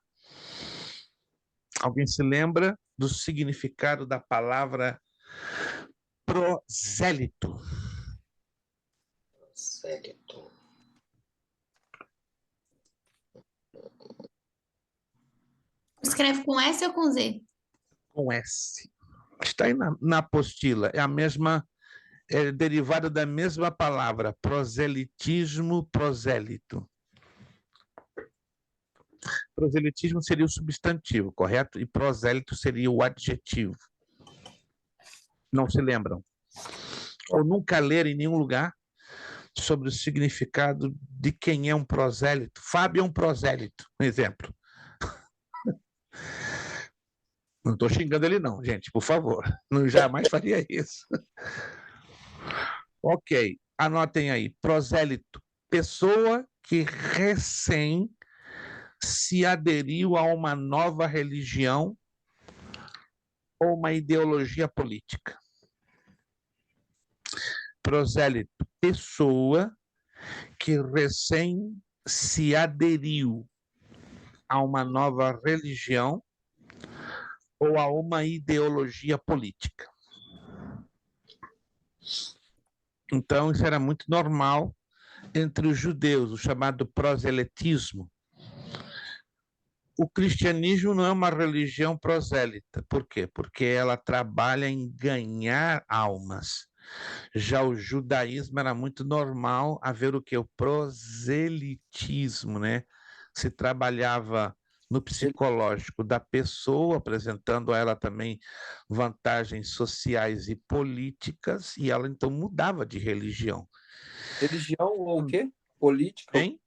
Alguém se lembra do significado da palavra prosélito? Prosélito. Escreve com S ou com Z? Com S. Está aí na apostila. É a mesma, é derivada da mesma palavra, proselitismo, prosélito. Proselitismo seria o substantivo, correto? E prosélito seria o adjetivo. Não se lembram? Ou nunca leram em nenhum lugar sobre o significado de quem é um prosélito? Fábio é um prosélito, um exemplo. Não estou xingando ele não, gente, por favor. Não jamais faria isso. Ok, anotem aí. Prosélito, pessoa que recém se aderiu a uma nova religião ou uma ideologia política. Prosélito, pessoa que recém se aderiu a uma nova religião ou a uma ideologia política. Então, isso era muito normal entre os judeus, o chamado proselitismo. O cristianismo não é uma religião prosélita. Por quê? Porque ela trabalha em ganhar almas. Já o judaísmo era muito normal haver o que? O proselitismo, né? Se trabalhava no psicológico da pessoa, apresentando a ela também vantagens sociais e políticas, e ela então mudava de religião. Religião ou o quê? Política? Hein?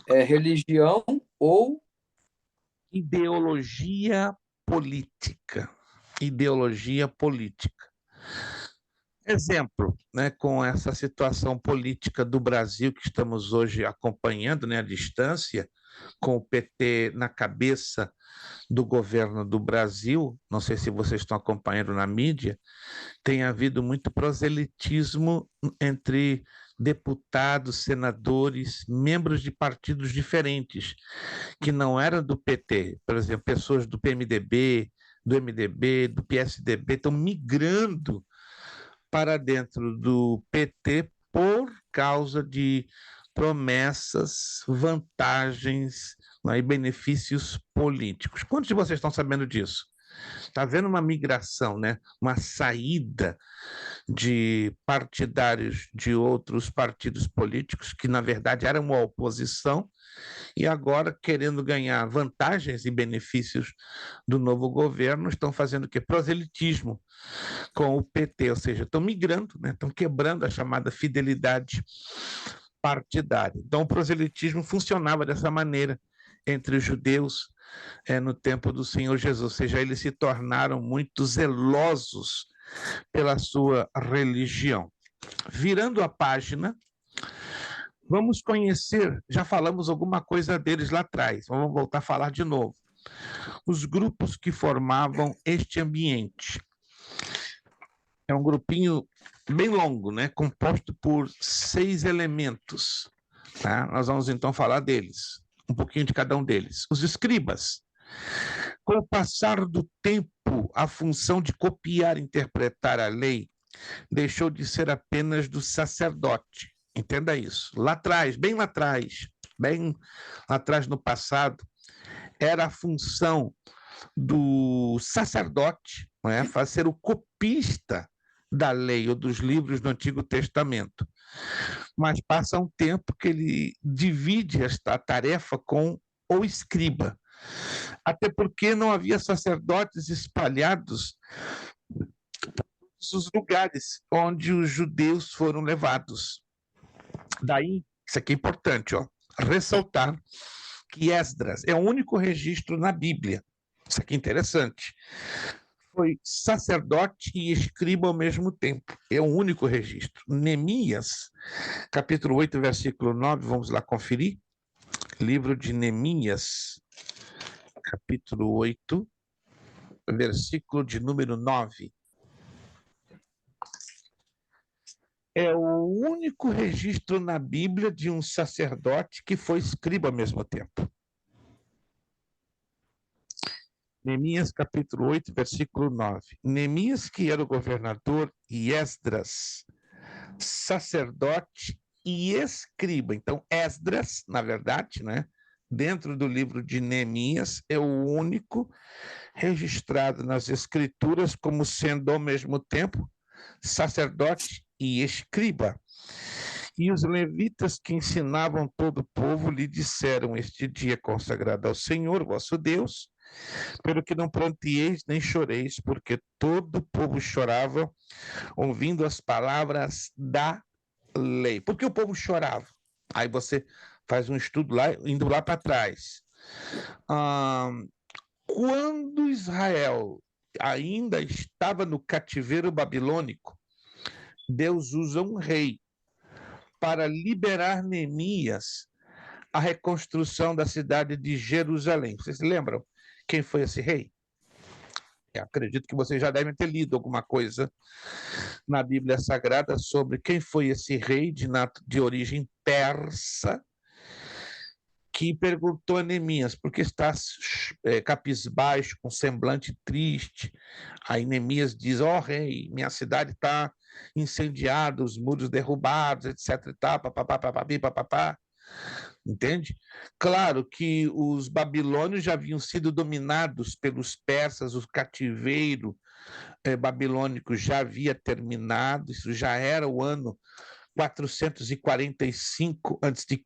É religião ou Ideologia política. Ideologia política. Exemplo, né, com essa situação política do Brasil que estamos hoje acompanhando, né, à distância, com o PT na cabeça do governo do Brasil, não sei se vocês estão acompanhando na mídia, tem havido muito proselitismo entre deputados, senadores, membros de partidos diferentes, que não eram do PT, por exemplo, pessoas do PMDB, do MDB, do PSDB, estão migrando para dentro do PT por causa de promessas, vantagens, né, e benefícios políticos. Quantos de vocês estão sabendo disso? Está havendo uma migração, né? Uma saída de partidários de outros partidos políticos que, na verdade, eram uma oposição e agora, querendo ganhar vantagens e benefícios do novo governo, estão fazendo o quê? Proselitismo com o PT, ou seja, estão migrando, né? Estão quebrando a chamada fidelidade partidária. Então, o proselitismo funcionava dessa maneira entre os judeus no tempo do Senhor Jesus, ou seja, eles se tornaram muito zelosos pela sua religião. Virando a página, vamos conhecer, já falamos alguma coisa deles lá atrás, vamos voltar a falar de novo. Os grupos que formavam este ambiente. É um grupinho bem longo, né? Composto por 6 elementos. Tá? Nós vamos então falar deles, um pouquinho de cada um deles. Os escribas. Com o passar do tempo, a função de copiar e interpretar a lei deixou de ser apenas do sacerdote. Entenda isso. Lá atrás, bem lá atrás no passado, era a função do sacerdote, não é? Faz ser o copista da lei ou dos livros do Antigo Testamento. Mas passa um tempo que ele divide esta tarefa com o escriba. Até porque não havia sacerdotes espalhados por todos os lugares onde os judeus foram levados. Daí, isso aqui é importante, ó, ressaltar que Esdras é o único registro na Bíblia. Isso aqui é interessante. Foi sacerdote e escriba ao mesmo tempo. É o único registro. Neemias, capítulo 8, versículo 9, vamos lá conferir. Livro de Neemias, capítulo 8, versículo de número 9. É o único registro na Bíblia de um sacerdote que foi escriba ao mesmo tempo. Neemias, capítulo 8, versículo 9. Neemias, que era o governador, e Esdras, sacerdote e escriba. Então, Esdras, na verdade, né, dentro do livro de Neemias, é o único registrado nas Escrituras como sendo, ao mesmo tempo, sacerdote e escriba. E os levitas que ensinavam todo o povo lhe disseram: este dia é consagrado ao Senhor, vosso Deus, pelo que não pranteeis nem choreis, porque todo o povo chorava ouvindo as palavras da lei. Por que o povo chorava? Aí você faz um estudo lá, indo lá para trás. Quando Israel ainda estava no cativeiro babilônico, Deus usa um rei para liberar Neemias a reconstrução da cidade de Jerusalém. Vocês se lembram quem foi esse rei? Eu acredito que vocês já devem ter lido alguma coisa na Bíblia Sagrada sobre quem foi esse rei de origem persa que perguntou a Neemias: por que estás cabisbaixo, com semblante triste? Aí Neemias diz: ó rei, minha cidade está incendiada, os muros derrubados, etc. E tal, papapá. Entende? Claro que os babilônios já haviam sido dominados pelos persas, o cativeiro babilônico já havia terminado, isso já era o ano 445 a.C.,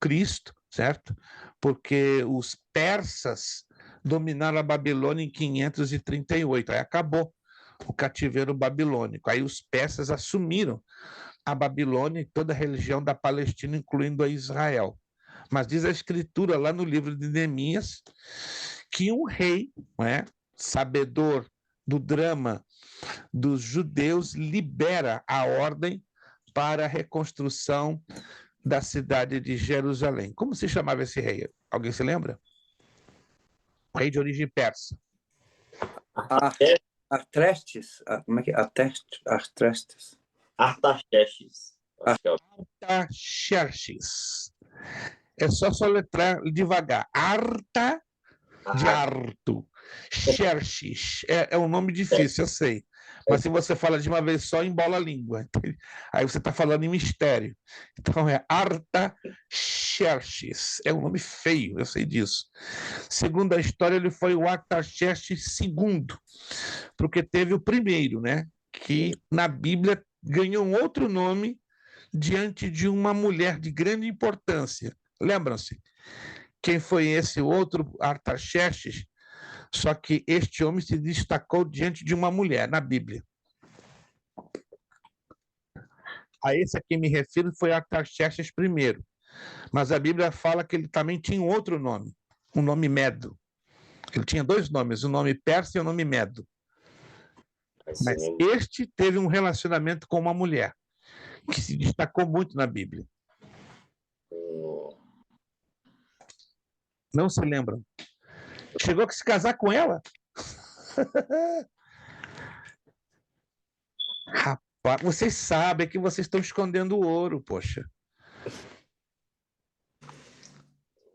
certo? Porque os persas dominaram a Babilônia em 538, aí acabou o cativeiro babilônico. Aí os persas assumiram a Babilônia e toda a religião da Palestina, incluindo a Israel. Mas diz a Escritura lá no livro de Neemias que um rei, sabedor do drama dos judeus, libera a ordem para a reconstrução da cidade de Jerusalém. Como se chamava esse rei? Alguém se lembra? Um rei de origem persa. Artrestes? Como é que é? Artrestes. Artaxerxes. Artaxerxes. É só soletrar devagar. Arta de Arto. Xerxes. É um nome difícil, eu sei. Mas se você fala de uma vez só, embola a língua. Aí você está falando em mistério. Então é Artaxerxes. É um nome feio, eu sei disso. Segundo a história, ele foi o Artaxerxes II, porque teve o primeiro, né? Que na Bíblia ganhou um outro nome diante de uma mulher de grande importância. Lembram-se? Quem foi esse outro Artaxerxes? Só que este homem se destacou diante de uma mulher na Bíblia. A esse a quem me refiro foi Artaxerxes I. Mas a Bíblia fala que ele também tinha um outro nome, um nome medo. Ele tinha dois nomes, o nome persa e o nome medo. Mas este teve um relacionamento com uma mulher que se destacou muito na Bíblia. Não se lembram? Chegou a se casar com ela? Rapaz, vocês sabem que vocês estão escondendo o ouro, poxa.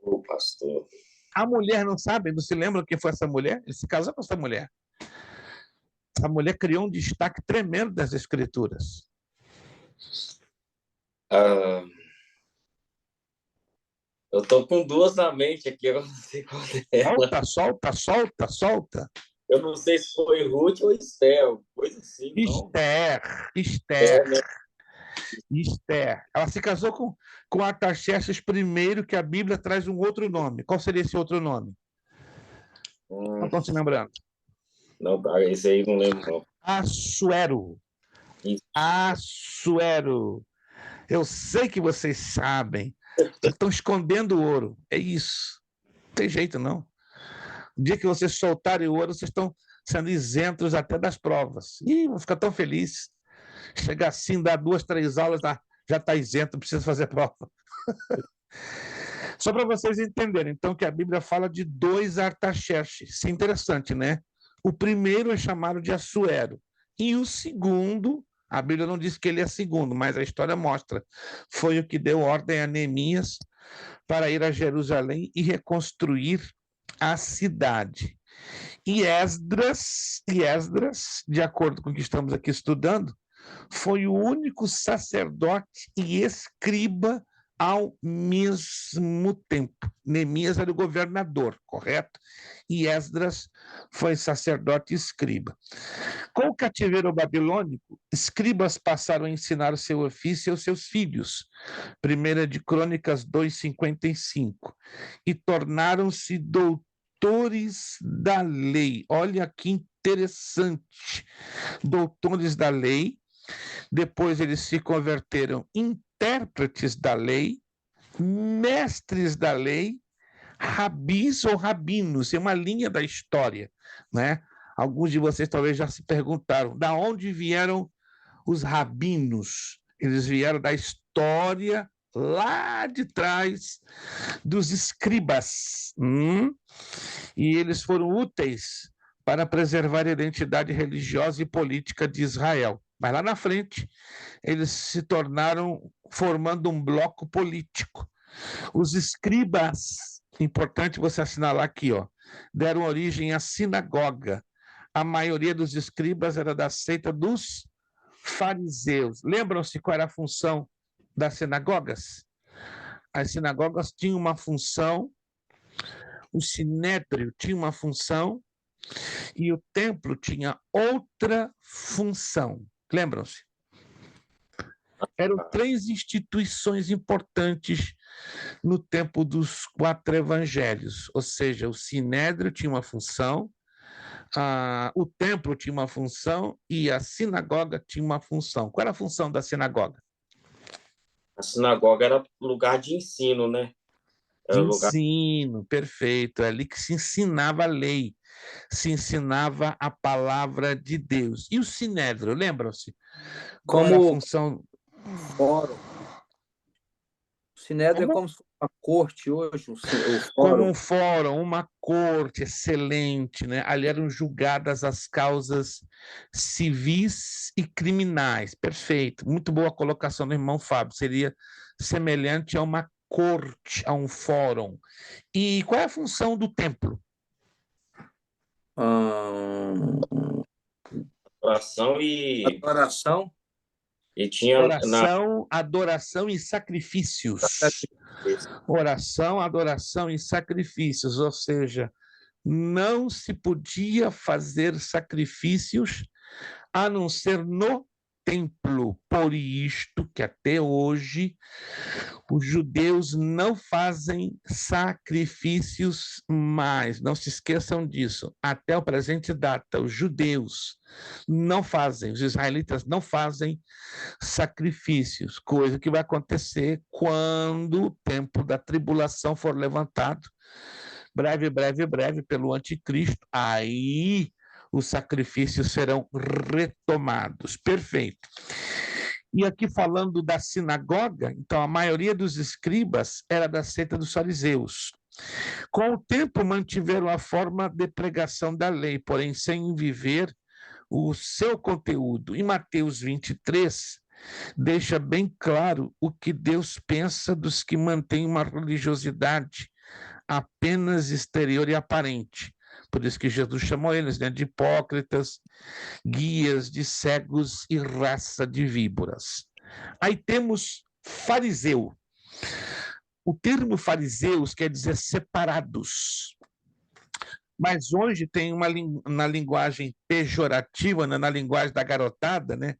Ô, pastor. A mulher não sabe? Não se lembram quem foi essa mulher? Ele se casou com essa mulher. Essa mulher criou um destaque tremendo das Escrituras. Eu estou com duas na mente aqui, eu não sei qual é. Solta. Eu não sei se foi Ruth ou Estel, coisa assim, não. Esther, Né? Esther. Ela se casou com Artaxerxes I, que a Bíblia traz um outro nome. Qual seria esse outro nome? Não Hum, estão se lembrando? não, tá, esse aí não lembro, não. Assuero. Isso. Assuero. Eu sei que vocês sabem. Estão escondendo o ouro. É isso. Não tem jeito, não. O dia que vocês soltarem o ouro, vocês estão sendo isentos até das provas. Ih, vão ficar tão felizes. Chegar assim, dar 2, 3 aulas, já está isento, não precisa fazer prova. Só para vocês entenderem, então, que a Bíblia fala de 2 Artaxerxes. Isso é interessante, né? O primeiro é chamado de Assuero. E o segundo, a Bíblia não diz que ele é segundo, mas a história mostra. Foi o que deu ordem a Neemias para ir a Jerusalém e reconstruir a cidade. E Esdras, de acordo com o que estamos aqui estudando, foi o único sacerdote e escriba ao mesmo tempo. Neemias era o governador, correto? E Esdras foi sacerdote e escriba. Com o cativeiro babilônico, escribas passaram a ensinar o seu ofício aos seus filhos. 1 de Crônicas 2:55. E tornaram-se doutores da lei. Olha que interessante. Doutores da lei. Depois eles se converteram em intérpretes da lei, mestres da lei, rabis ou rabinos, é uma linha da história, né? Alguns de vocês talvez já se perguntaram, da onde vieram os rabinos? Eles vieram da história lá de trás dos escribas, e eles foram úteis para preservar a identidade religiosa e política de Israel. Mas lá na frente, eles se tornaram formando um bloco político. Os escribas, importante você assinalar aqui, ó, deram origem à sinagoga. A maioria dos escribas era da seita dos fariseus. Lembram-se qual era a função das sinagogas? As sinagogas tinham uma função, o sinédrio tinha uma função e o templo tinha outra função. Lembram-se? Eram 3 instituições importantes no tempo dos 4 evangelhos, ou seja, o sinédrio tinha uma função, o templo tinha uma função e a sinagoga tinha uma função. Qual era a função da sinagoga? A sinagoga era lugar de ensino, né? De Era lugar... ensino, perfeito. É ali que se ensinava a lei, se ensinava a palavra de Deus. E o sinédrio, lembram-se? Qual era a função? Fórum. O sinédrio é como se fosse uma corte hoje, o Como fórum. um fórum, uma corte excelente, né? Ali eram julgadas as causas civis e criminais. Perfeito. Muito boa colocação do irmão Fábio. Seria semelhante a uma corte, a um fórum. E qual é a função do templo? Oração e... Adoração. E tinha Oração, adoração e sacrifícios. Oração, adoração e sacrifícios, ou seja, não se podia fazer sacrifícios a não ser no templo. Por isto que até hoje os judeus não fazem sacrifícios mais. Não se esqueçam disso. Até o presente data, os judeus não fazem, os israelitas não fazem sacrifícios, coisa que vai acontecer quando o tempo da tribulação for levantado, breve, pelo anticristo, aí os sacrifícios serão retomados. Perfeito. E aqui falando da sinagoga, então a maioria dos escribas era da seita dos fariseus. Com o tempo mantiveram a forma de pregação da lei, porém sem viver o seu conteúdo. Em Mateus 23, deixa bem claro o que Deus pensa dos que mantêm uma religiosidade apenas exterior e aparente. Por isso que Jesus chamou eles, né, de hipócritas, guias de cegos e raça de víboras. Aí temos fariseu. O termo fariseus quer dizer separados. Mas hoje tem na linguagem pejorativa, né, na linguagem da garotada, né,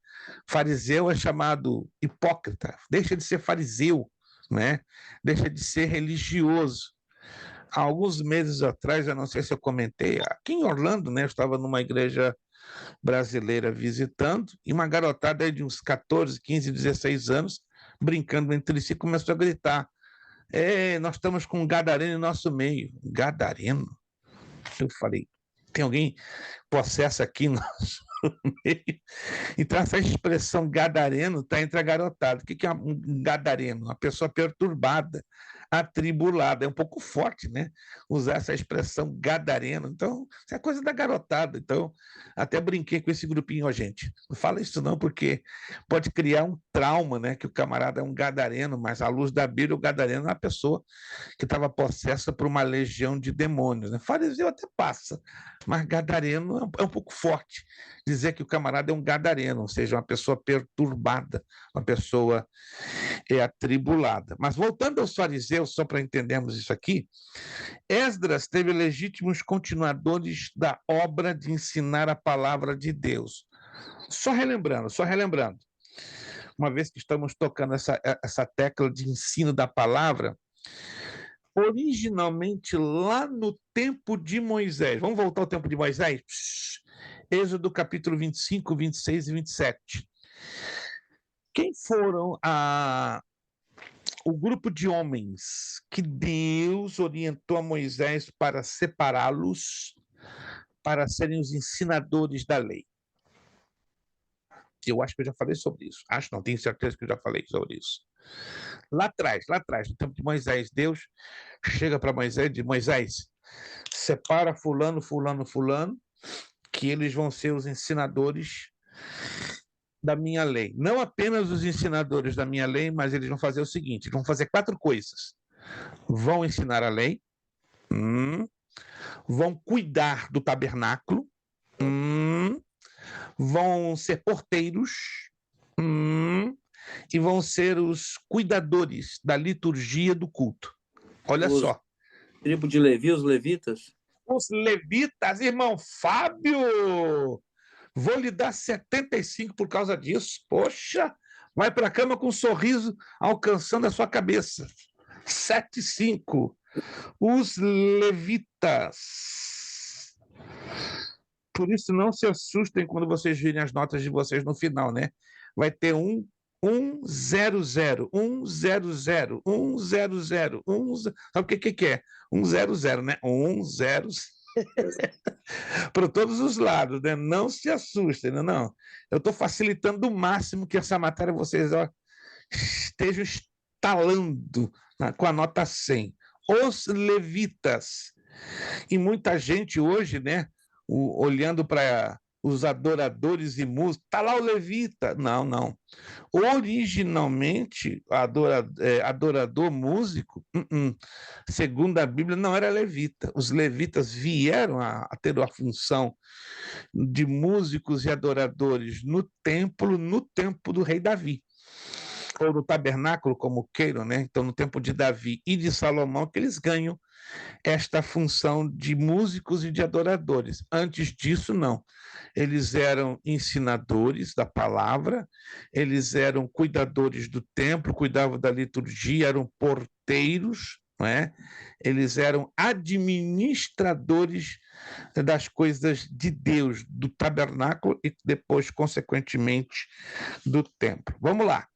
fariseu é chamado hipócrita, deixa de ser fariseu, né, deixa de ser religioso. Há alguns meses atrás, eu não sei se eu comentei, aqui em Orlando, né, eu estava numa igreja brasileira visitando, e uma garotada aí de uns 14, 15, 16 anos, brincando entre si, começou a gritar: nós estamos com um gadareno em nosso meio. Gadareno? Eu falei, tem alguém possesso aqui no nosso meio? Então, essa expressão gadareno está entre a garotada. O que é um gadareno? Uma pessoa perturbada, atribulada. É um pouco forte, né? Usar essa expressão gadareno. Então, isso é coisa da garotada. Então, até brinquei com esse grupinho, gente. Não fala isso não, porque pode criar um trauma, né? Que o camarada é um gadareno, mas à luz da Bíblia, o gadareno é uma pessoa que estava possessa por uma legião de demônios, né? Fariseu até passa, mas gadareno é um pouco forte. Dizer que o camarada é um gadareno, ou seja, uma pessoa perturbada, uma pessoa atribulada. Mas voltando aos fariseus, só para entendermos isso aqui, Esdras teve legítimos continuadores da obra de ensinar a palavra de Deus. Só relembrando, uma vez que estamos tocando essa tecla de ensino da palavra, originalmente lá no tempo de Moisés, vamos voltar ao tempo de Moisés? Êxodo capítulo 25, 26 e 27. Quem foram o grupo de homens que Deus orientou a Moisés para separá-los para serem os ensinadores da lei? Eu acho que eu já falei sobre isso. Acho não, tenho certeza que eu já falei sobre isso. Lá atrás, no tempo de Moisés, Deus chega para Moisés e diz: Moisés, separa fulano, fulano, fulano, que eles vão ser os ensinadores da minha lei. Não apenas os ensinadores da minha lei, mas eles vão fazer o seguinte: vão fazer 4 coisas. Vão ensinar a lei, vão cuidar do tabernáculo, vão ser porteiros, e vão ser os cuidadores da liturgia do culto. Olha só. Tribo de Levi, os levitas? Os levitas, irmão Fábio, vou lhe dar 75 por causa disso. Poxa, vai para a cama com um sorriso alcançando a sua cabeça. 7,5. Os levitas. Por isso, não se assustem quando vocês virem as notas de vocês no final, né? Vai ter 100, 100, 100, 100, 1. Sabe o que é? 100, né? 100. Para todos os lados, né? Não se assustem, não. Eu estou facilitando o máximo que essa matéria vocês estejam estalando com a nota 100. Os levitas. E muita gente hoje, né? Olhando para os adoradores e músicos, está lá o levita. Não. Originalmente, adorador músico, segundo a Bíblia, não era levita. Os levitas vieram a ter a função de músicos e adoradores no templo do rei Davi, ou no tabernáculo, como queiram, né? Então, no tempo de Davi e de Salomão, que eles ganham esta função de músicos e de adoradores. Antes disso, não. Eles eram ensinadores da palavra, eles eram cuidadores do templo, cuidavam da liturgia, eram porteiros, não é? Eles eram administradores das coisas de Deus, do tabernáculo e depois, consequentemente, do templo. Vamos lá.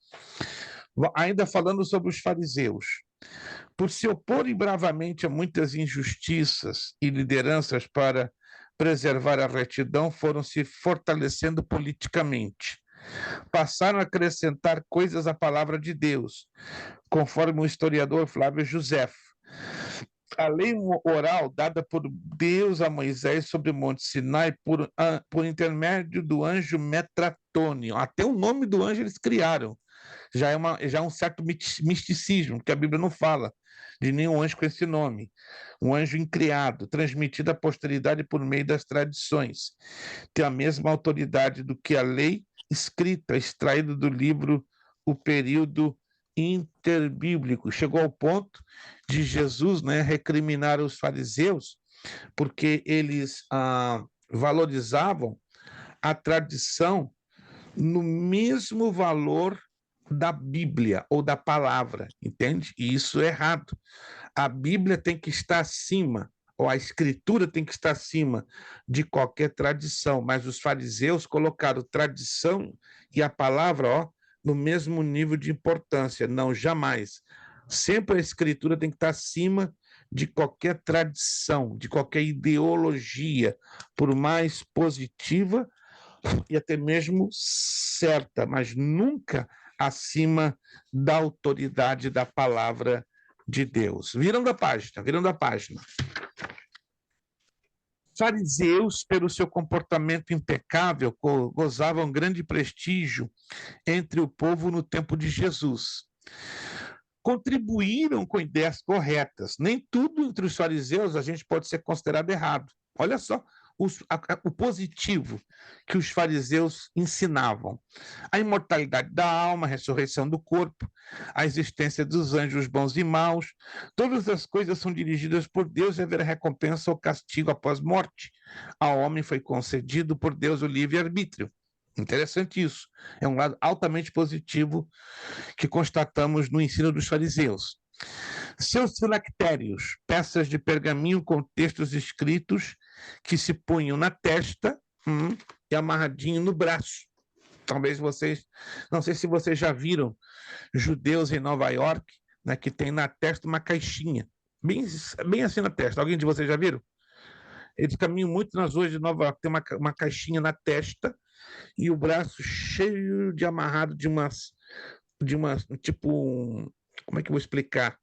Ainda falando sobre os fariseus. Por se oporem bravamente a muitas injustiças e lideranças para preservar a retidão, foram se fortalecendo politicamente. Passaram a acrescentar coisas à palavra de Deus, conforme o historiador Flávio Josefo. A lei oral dada por Deus a Moisés sobre o Monte Sinai por intermédio do anjo Metratônio. Até o nome do anjo eles criaram. Já é um certo misticismo, que a Bíblia não fala de nenhum anjo com esse nome. Um anjo incriado, transmitido à posteridade por meio das tradições. Tem a mesma autoridade do que a lei escrita, extraída do livro O Período Interbíblico. Chegou ao ponto de Jesus, né, recriminar os fariseus porque eles valorizavam a tradição no mesmo valor da Bíblia ou da palavra, entende? E isso é errado. A Bíblia tem que estar acima, ou a Escritura tem que estar acima de qualquer tradição, mas os fariseus colocaram tradição e a palavra, no mesmo nível de importância. Não, jamais. Sempre a Escritura tem que estar acima de qualquer tradição, de qualquer ideologia, por mais positiva e até mesmo certa, mas nunca acima da autoridade da palavra de Deus. Virando a página. Fariseus, pelo seu comportamento impecável, gozavam grande prestígio entre o povo no tempo de Jesus. Contribuíram com ideias corretas. Nem tudo entre os fariseus a gente pode ser considerado errado. Olha só o positivo que os fariseus ensinavam: a imortalidade da alma, a ressurreição do corpo, a existência dos anjos bons e maus. Todas as coisas são dirigidas por Deus e haverá recompensa ou castigo após morte. Ao homem foi concedido por Deus o livre-arbítrio. Interessante isso. É um lado altamente positivo que constatamos no ensino dos fariseus. Seus filactérios, peças de pergaminho com textos escritos que se punham na testa e amarradinho no braço. Talvez vocês, não sei se vocês já viram judeus em Nova York, né, que tem na testa uma caixinha, bem assim na testa. Alguém de vocês já viram? Eles caminham muito nas ruas de Nova York, tem uma caixinha na testa e o braço cheio de amarrado de umas tipo, como é que eu vou explicar?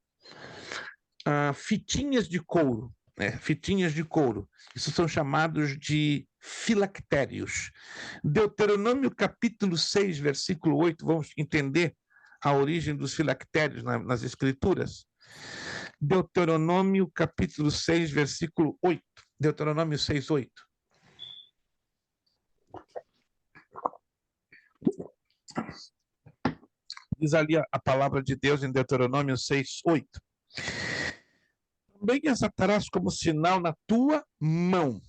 Fitinhas de couro, né? Fitinhas de couro. Isso são chamados de filactérios. Deuteronômio capítulo 6, versículo 8, vamos entender a origem dos filactérios nas Escrituras. Deuteronômio capítulo 6, versículo 8. Deuteronômio 6, 8. Diz ali a palavra de Deus em Deuteronômio 6, 8. Também as atarás como sinal na tua mão,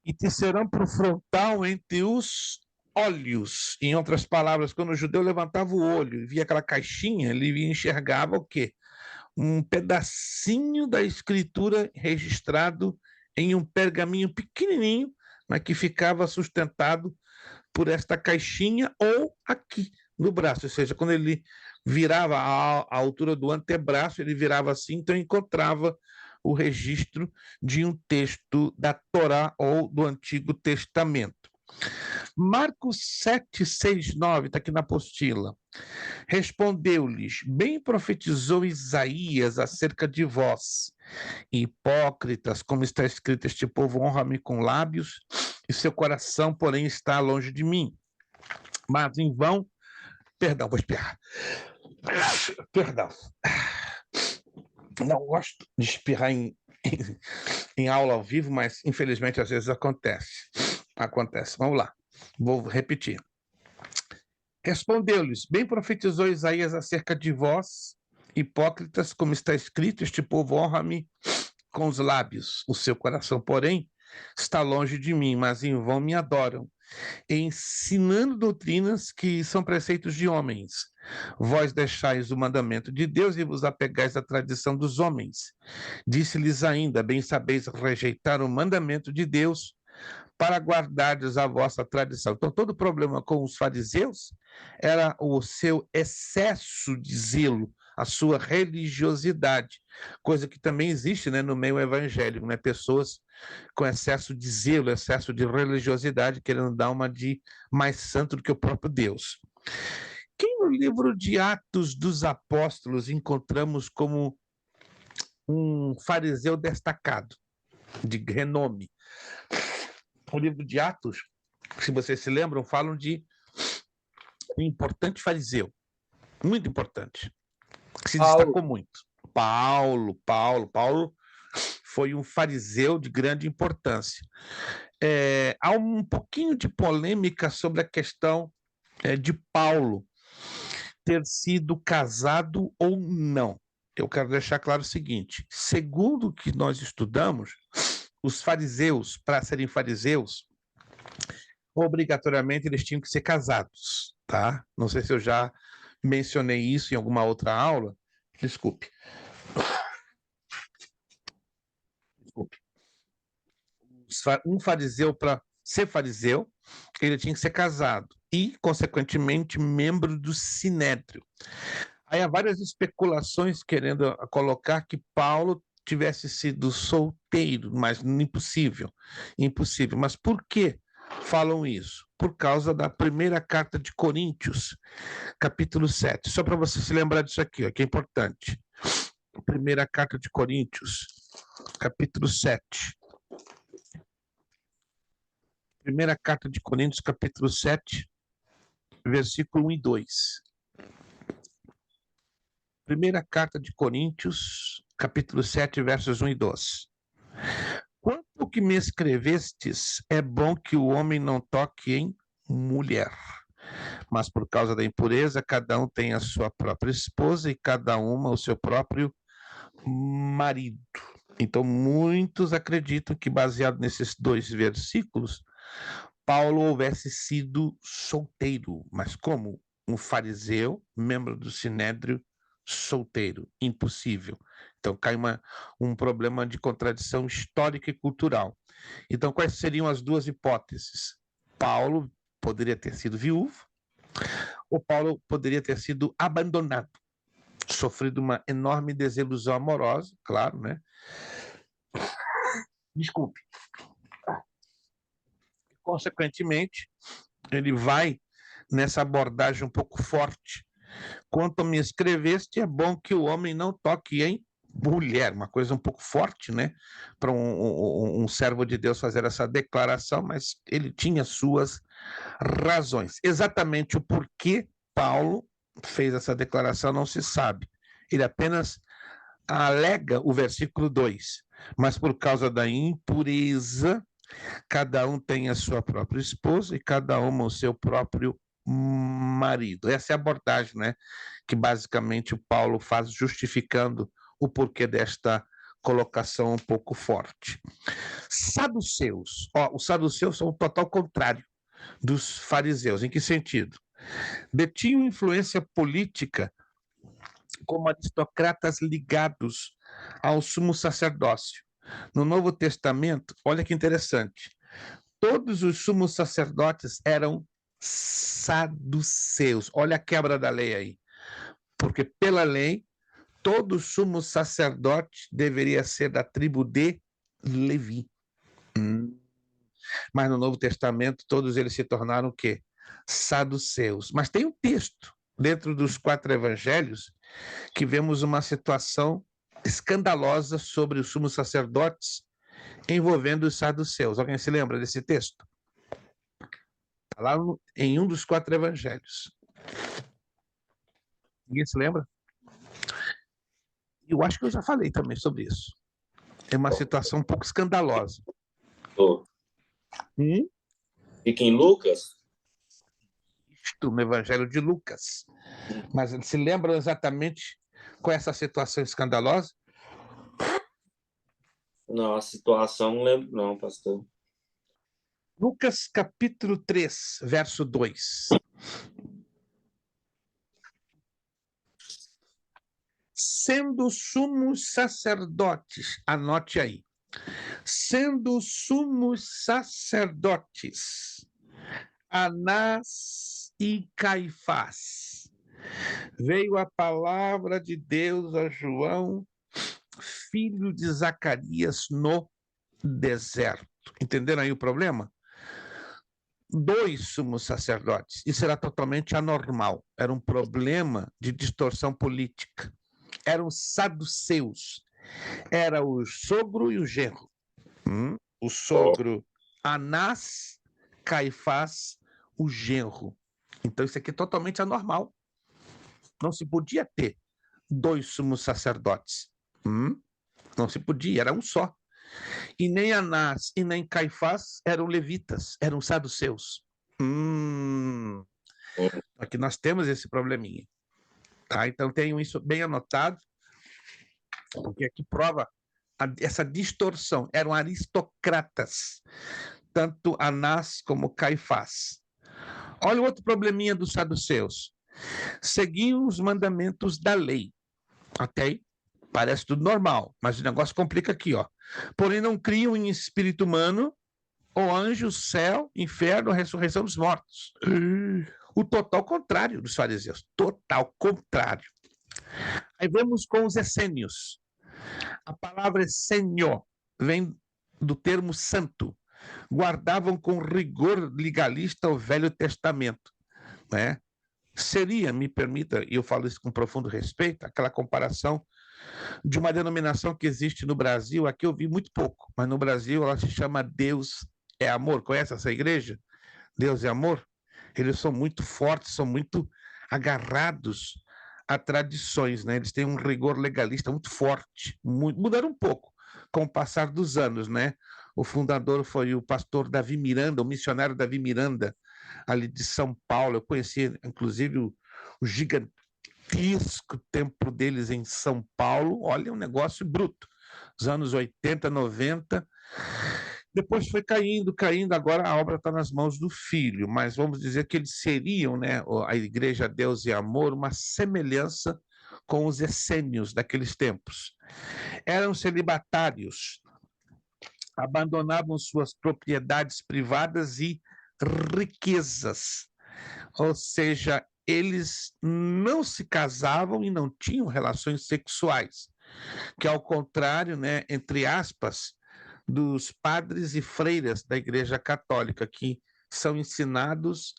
e te serão por frontal entre os olhos. Em outras palavras, quando o judeu levantava o olho e via aquela caixinha, ele enxergava o quê? Um pedacinho da escritura registrado em um pergaminho pequenininho, mas que ficava sustentado por esta caixinha ou aqui no braço, ou seja, quando ele virava a altura do antebraço, ele virava assim, então encontrava o registro de um texto da Torá ou do Antigo Testamento. Marcos 7, 6, 9, está aqui na apostila. Respondeu-lhes: bem profetizou Isaías acerca de vós, hipócritas, como está escrito, este povo honra-me com lábios, e seu coração, porém, está longe de mim. Mas em vão, vou espirrar. Perdão. Não gosto de espirrar em aula ao vivo, mas infelizmente às vezes acontece. Vamos lá, vou repetir. Respondeu-lhes: bem profetizou Isaías acerca de vós, hipócritas, como está escrito, este povo honra-me com os lábios, o seu coração, porém, está longe de mim, mas em vão me adoram, ensinando doutrinas que são preceitos de homens. Vós deixais o mandamento de Deus e vos apegais à tradição dos homens. Disse-lhes ainda: bem sabeis rejeitar o mandamento de Deus para guardardes a vossa tradição. Então, todo o problema com os fariseus era o seu excesso de zelo, a sua religiosidade, coisa que também existe, né, no meio evangélico, né? Pessoas com excesso de zelo, excesso de religiosidade, querendo dar uma de mais santo do que o próprio Deus. Quem no livro de Atos dos Apóstolos encontramos como um fariseu destacado, de renome? O livro de Atos, se vocês se lembram, falam de um importante fariseu, muito importante, que se destacou muito. Paulo foi um fariseu de grande importância. Há um pouquinho de polêmica sobre a questão de Paulo ter sido casado ou não. eu quero deixar claro o seguinte: segundo o que nós estudamos, os fariseus, para serem fariseus, obrigatoriamente eles tinham que ser casados, tá? Não sei se eu já mencionei isso em alguma outra aula. Desculpe. Um fariseu, para ser fariseu, ele tinha que ser casado e, consequentemente, membro do sinédrio. Aí há várias especulações querendo colocar que Paulo tivesse sido solteiro, mas impossível, impossível. Mas por que falam isso? Por causa da primeira carta de Coríntios, capítulo 7. Só para você se lembrar disso aqui, ó, que é importante. Primeira carta de Coríntios, capítulo 7. Primeira carta de Coríntios, capítulo 7, versículo 1 e 2. Primeira carta de Coríntios, capítulo 7, versos 1 e 2. Quanto ao que me escrevestes, é bom que o homem não toque em mulher, mas por causa da impureza, cada um tem a sua própria esposa e cada uma o seu próprio marido. Então, muitos acreditam que, baseado nesses dois versículos, Paulo houvesse sido solteiro. Mas como? Um fariseu, membro do sinédrio, solteiro. Impossível. Então, cai um problema de contradição histórica e cultural. Então, quais seriam as duas hipóteses? Paulo poderia ter sido viúvo, ou Paulo poderia ter sido abandonado, sofrido uma enorme desilusão amorosa, claro, né? Desculpe. Consequentemente, ele vai nessa abordagem um pouco forte. Quanto a me escreveste, é bom que o homem não toque em mulher, uma coisa um pouco forte, né? Para um servo de Deus fazer essa declaração, mas ele tinha suas razões. Exatamente o porquê Paulo fez essa declaração não se sabe. Ele apenas alega o versículo 2, mas por causa da impureza, cada um tem a sua própria esposa e cada uma o seu próprio marido. Essa é a abordagem, né, que basicamente o Paulo faz, justificando o porquê desta colocação um pouco forte. Saduceus. Os saduceus são o total contrário dos fariseus. Em que sentido? Detinham influência política como aristocratas ligados ao sumo sacerdócio. No Novo Testamento, olha que interessante, todos os sumos sacerdotes eram saduceus. Olha a quebra da lei aí. Porque pela lei, todo sumo sacerdote deveria ser da tribo de Levi. Mas no Novo Testamento, todos eles se tornaram o quê? Saduceus. Mas tem um texto dentro dos 4 evangelhos que vemos uma situação escandalosa sobre os sumos sacerdotes envolvendo os saduceus. Alguém se lembra desse texto? Está lá em um dos 4 evangelhos. Ninguém se lembra? Eu acho que eu já falei também sobre isso. É uma situação um pouco escandalosa. Fica em Lucas? Isto no Evangelho de Lucas. Mas se lembram exatamente qual é essa situação escandalosa? Não, a situação não lembro não, pastor. Lucas capítulo 3, verso 2. Sendo sumos sacerdotes, anote aí, sendo sumos sacerdotes, Anás e Caifás, veio a palavra de Deus a João, filho de Zacarias, no deserto. Entenderam aí o problema? 2 sumos sacerdotes. Isso era totalmente anormal. Era um problema de distorção política. Eram saduceus. Era o sogro e o genro. O sogro Anás, Caifás, o genro. Então isso aqui é totalmente anormal. Não se podia ter 2 sumos sacerdotes. Não se podia, era um só. E nem Anás e nem Caifás eram levitas, eram saduceus. Aqui nós temos esse probleminha. Tá? Então tenham isso bem anotado. porque aqui prova essa distorção. Eram aristocratas, tanto Anás como Caifás. Olha o outro probleminha dos saduceus. Seguiam os mandamentos da lei. Até aí, parece tudo normal, mas o negócio complica aqui, ó. Porém, não criam em espírito humano, ou anjo, céu, inferno, ressurreição dos mortos. O total contrário dos fariseus. Total contrário. Aí vamos com os essênios. A palavra essênio vem do termo santo. Guardavam com rigor legalista o Velho Testamento, né? Seria, me permita, e eu falo isso com profundo respeito, aquela comparação de uma denominação que existe no Brasil, aqui eu vi muito pouco, mas no Brasil ela se chama Deus é Amor. Conhece essa igreja? Deus é Amor? Eles são muito fortes, são muito agarrados a tradições, né? Eles têm um rigor legalista muito forte, mudaram um pouco com o passar dos anos, né? O fundador foi o pastor Davi Miranda, o missionário Davi Miranda, ali de São Paulo. Eu conheci, inclusive, o gigantesco templo deles em São Paulo. Olha, um negócio bruto. Os anos 80, 90. Depois foi caindo, agora a obra está nas mãos do filho, mas vamos dizer que eles seriam, né, a Igreja Deus e Amor, uma semelhança com os essênios daqueles tempos. Eram celibatários, abandonavam suas propriedades privadas e riquezas, ou seja, eles não se casavam e não tinham relações sexuais, que ao contrário, né, entre aspas, dos padres e freiras da Igreja Católica, que são ensinados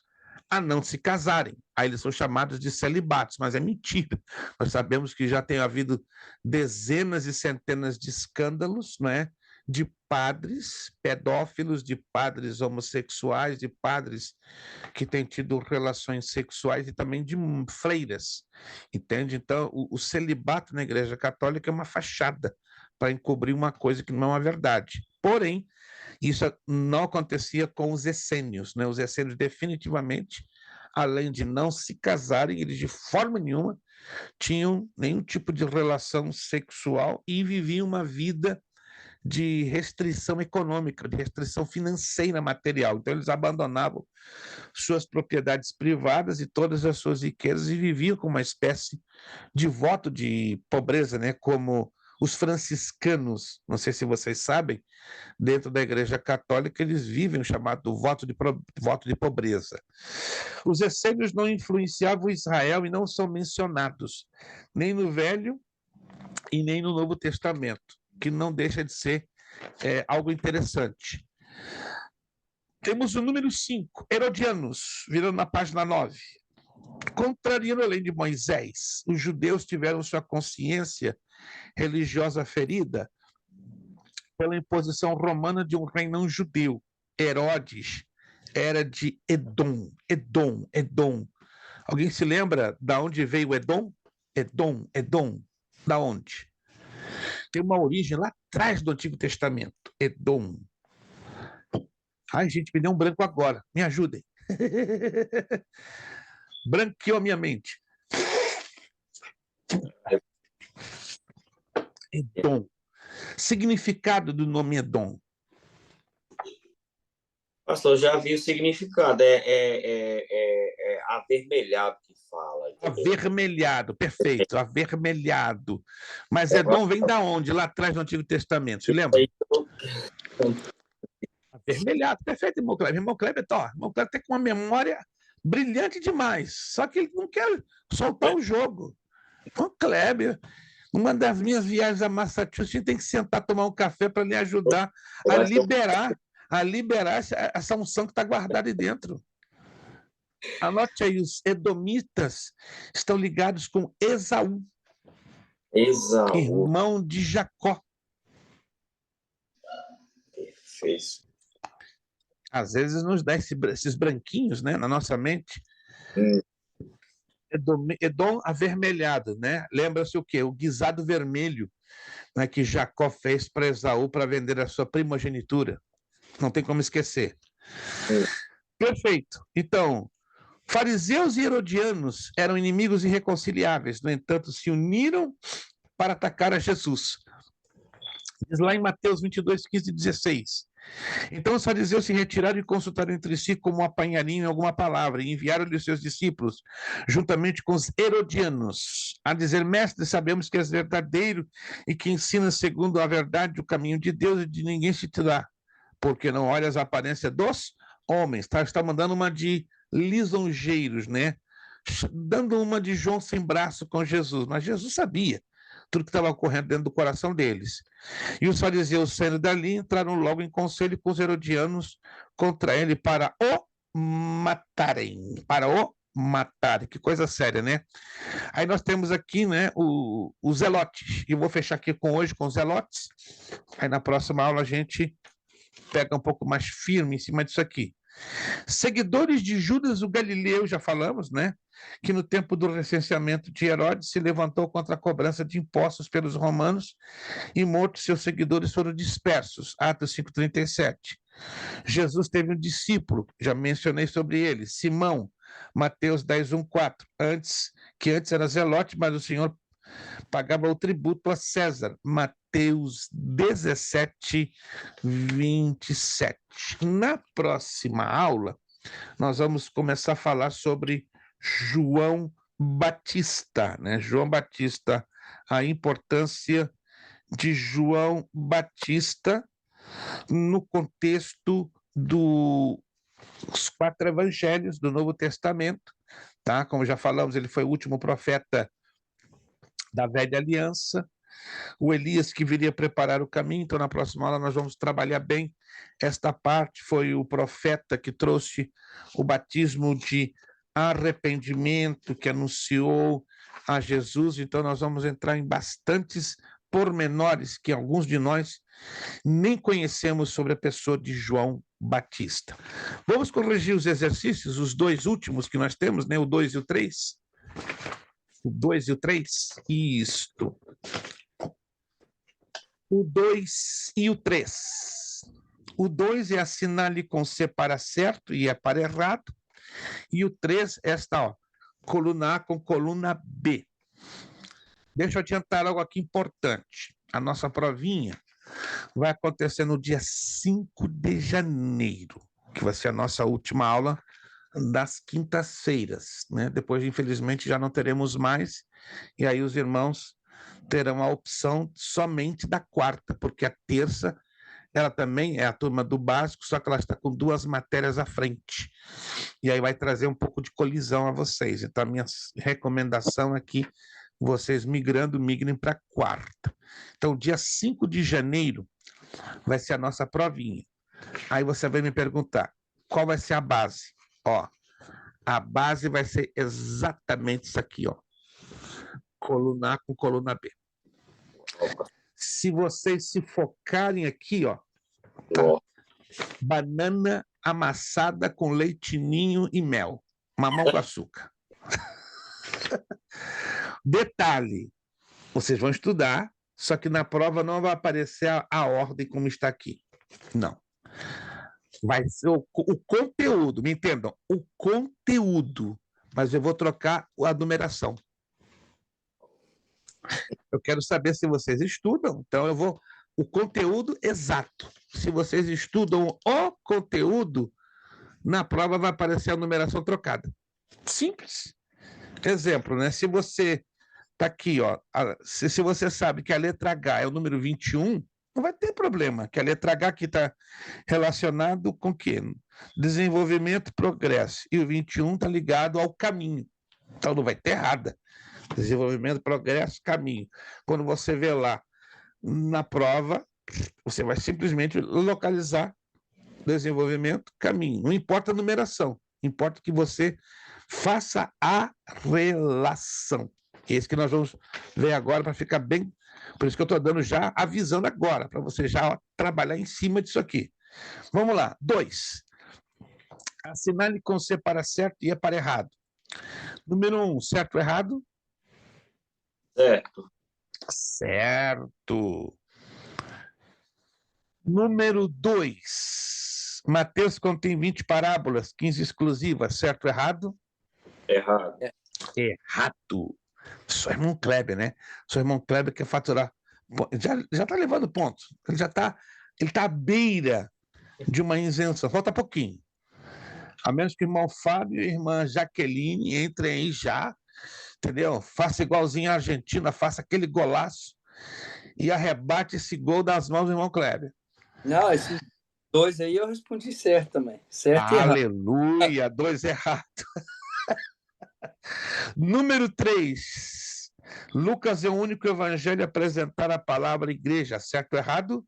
a não se casarem. Aí eles são chamados de celibatos, mas é mentira. Nós sabemos que já tem havido dezenas e centenas de escândalos, não é? De padres pedófilos, de padres homossexuais, de padres que têm tido relações sexuais e também de freiras, entende? Então, o celibato na Igreja Católica é uma fachada para encobrir uma coisa que não é uma verdade. Porém, isso não acontecia com os essênios, né? Os essênios definitivamente, além de não se casarem, eles de forma nenhuma tinham nenhum tipo de relação sexual e viviam uma vida de restrição econômica, de restrição financeira material. Então, eles abandonavam suas propriedades privadas e todas as suas riquezas e viviam com uma espécie de voto de pobreza, né? Como os franciscanos, não sei se vocês sabem, dentro da Igreja Católica, eles vivem o chamado voto de pobreza. Os essênios não influenciavam Israel e não são mencionados, nem no Velho e nem no Novo Testamento, que não deixa de ser algo interessante. Temos o número 5, Herodianos, virando na página 9. Contrariando a lei de Moisés, os judeus tiveram sua consciência religiosa ferida pela imposição romana de um rei não judeu. Herodes era de Edom. Alguém se lembra de onde veio Edom? Edom. Da onde? Tem uma origem lá atrás do Antigo Testamento. Edom. Ai, gente, me deu um branco agora. Me ajudem. Branqueou a minha mente. Edom. Significado do nome Edom. Pastor, já vi o significado. É avermelhado que fala. Entendeu? Avermelhado, perfeito. Avermelhado. Mas Edom vem da onde? Lá atrás do Antigo Testamento. Se lembra? Avermelhado, perfeito, irmão Kleber. Irmão Kleber está com uma memória brilhante demais. Só que ele não quer soltar o jogo. Irmão Kleber, uma das minhas viagens a Massachusetts, tem que sentar, tomar um café para lhe ajudar a liberar essa unção que está guardada aí dentro. Anote aí, os edomitas estão ligados com Esaú, irmão de Jacó. Perfeito. Às vezes nos dá esses branquinhos, né, na nossa mente. Edom avermelhado, né? Lembra-se o quê? O guisado vermelho, né, que Jacó fez para Esaú para vender a sua primogenitura. Não tem como esquecer. Perfeito. Então, fariseus e herodianos eram inimigos irreconciliáveis, no entanto, se uniram para atacar a Jesus. Diz lá em Mateus 22, 15 e 16. Então os fariseus se retiraram e consultaram entre si como apanhariam alguma palavra, e enviaram-lhe os seus discípulos, juntamente com os herodianos, a dizer: Mestre, sabemos que és verdadeiro e que ensinas segundo a verdade o caminho de Deus, e de ninguém se te dá, porque não olhas a aparência dos homens. Está mandando uma de lisonjeiros, né? Dando uma de João sem braço com Jesus, mas Jesus sabia tudo que estava ocorrendo dentro do coração deles. E os fariseus, saindo dali, entraram logo em conselho com os herodianos contra ele para o matarem. Para o matarem. Que coisa séria, né? Aí nós temos aqui, né, os zelotes. E eu vou fechar aqui hoje com os zelotes. Aí na próxima aula a gente pega um pouco mais firme em cima disso aqui. Seguidores de Judas o Galileu, já falamos, né? Que no tempo do recenseamento de Herodes se levantou contra a cobrança de impostos pelos romanos e mortos seus seguidores foram dispersos. Atos 5:37. Jesus teve um discípulo, já mencionei sobre ele, Simão, Mateus 10:1-4. Antes era zelote, mas o Senhor pagava o tributo a César. Mateus 17:27. Na próxima aula, nós vamos começar a falar sobre João Batista, né? João Batista, a importância de João Batista no contexto dos 4 evangelhos do Novo Testamento, tá? Como já falamos, ele foi o último profeta da Velha Aliança, o Elias que viria preparar o caminho. Então na próxima aula nós vamos trabalhar bem esta parte. Foi o profeta que trouxe o batismo de arrependimento, que anunciou a Jesus. Então nós vamos entrar em bastantes pormenores que alguns de nós nem conhecemos sobre a pessoa de João Batista. Vamos corrigir os exercícios, os 2 últimos que nós temos, né? O 2 e o 3. O 2 e o 3? Isto. O 2 e o 3. O 2 é assinale com C para certo e é para errado. E o 3 é esta, ó, coluna A com coluna B. Deixa eu adiantar algo aqui importante. A nossa provinha vai acontecer no dia 5 de janeiro, que vai ser a nossa última aula das quintas-feiras, né? Depois, infelizmente, já não teremos mais, e aí os irmãos terão a opção somente da quarta, porque a terça, ela também é a turma do básico, só que ela está com 2 matérias à frente, e aí vai trazer um pouco de colisão a vocês. Então, a minha recomendação é que vocês migrem para a quarta. Então, dia 5 de janeiro vai ser a nossa provinha. Aí você vai me perguntar, qual vai ser a base? Ó, a base vai ser exatamente isso aqui, ó. Coluna A com coluna B. Se vocês se focarem aqui, ó, tá? Banana amassada com leite ninho e mel. Mamão com açúcar. Detalhe, vocês vão estudar, só que na prova não vai aparecer a ordem como está aqui. Não. Vai ser o conteúdo, me entendam, o conteúdo, mas eu vou trocar a numeração. Eu quero saber se vocês estudam, então eu vou o conteúdo exato. Se vocês estudam o conteúdo, na prova vai aparecer a numeração trocada. Simples. Exemplo, né? Se você está aqui, ó, se você sabe que a letra H é o número 21, não vai ter problema, que a letra H aqui está relacionado com o quê? Desenvolvimento, progresso. E o 21 está ligado ao caminho. Então não vai ter errada. Desenvolvimento, progresso, caminho. Quando você vê lá na prova, você vai simplesmente localizar desenvolvimento, caminho. Não importa a numeração, importa que você faça a relação. É isso que nós vamos ver agora para ficar bem. Por isso que eu estou dando já avisando agora, para você já trabalhar em cima disso aqui. Vamos lá. 2. Assinale com C para certo e E para errado. Número 1, certo ou errado? Certo. Certo. Número 2. Mateus contém 20 parábolas, 15 exclusivas. Certo ou errado? Errado. Errado. Seu irmão Kleber, né? Seu irmão Kleber quer faturar. Já está levando ponto. Ele está à beira de uma isenção. Falta pouquinho. A menos que o irmão Fábio e a irmã Jaqueline entrem aí já, entendeu? Faça igualzinho a Argentina, faça aquele golaço e arrebate esse gol das mãos do irmão Kleber. Não, esses 2 aí eu respondi certo também. Certo e errado. Aleluia, 2 errado. Número 3. Lucas é o único evangelho a apresentar a palavra igreja. Certo ou errado?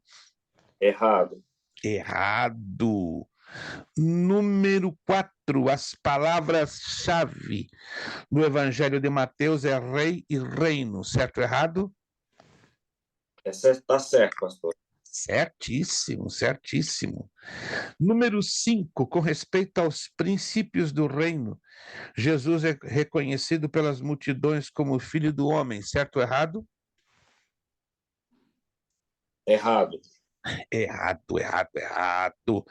Errado. Errado. Número 4. As palavras-chave no evangelho de Mateus é rei e reino. Certo ou errado? Está certo, pastor. Certíssimo, certíssimo. Número 5, com respeito aos princípios do reino, Jesus é reconhecido pelas multidões como Filho do Homem, certo ou errado? Errado. Errado, errado, errado.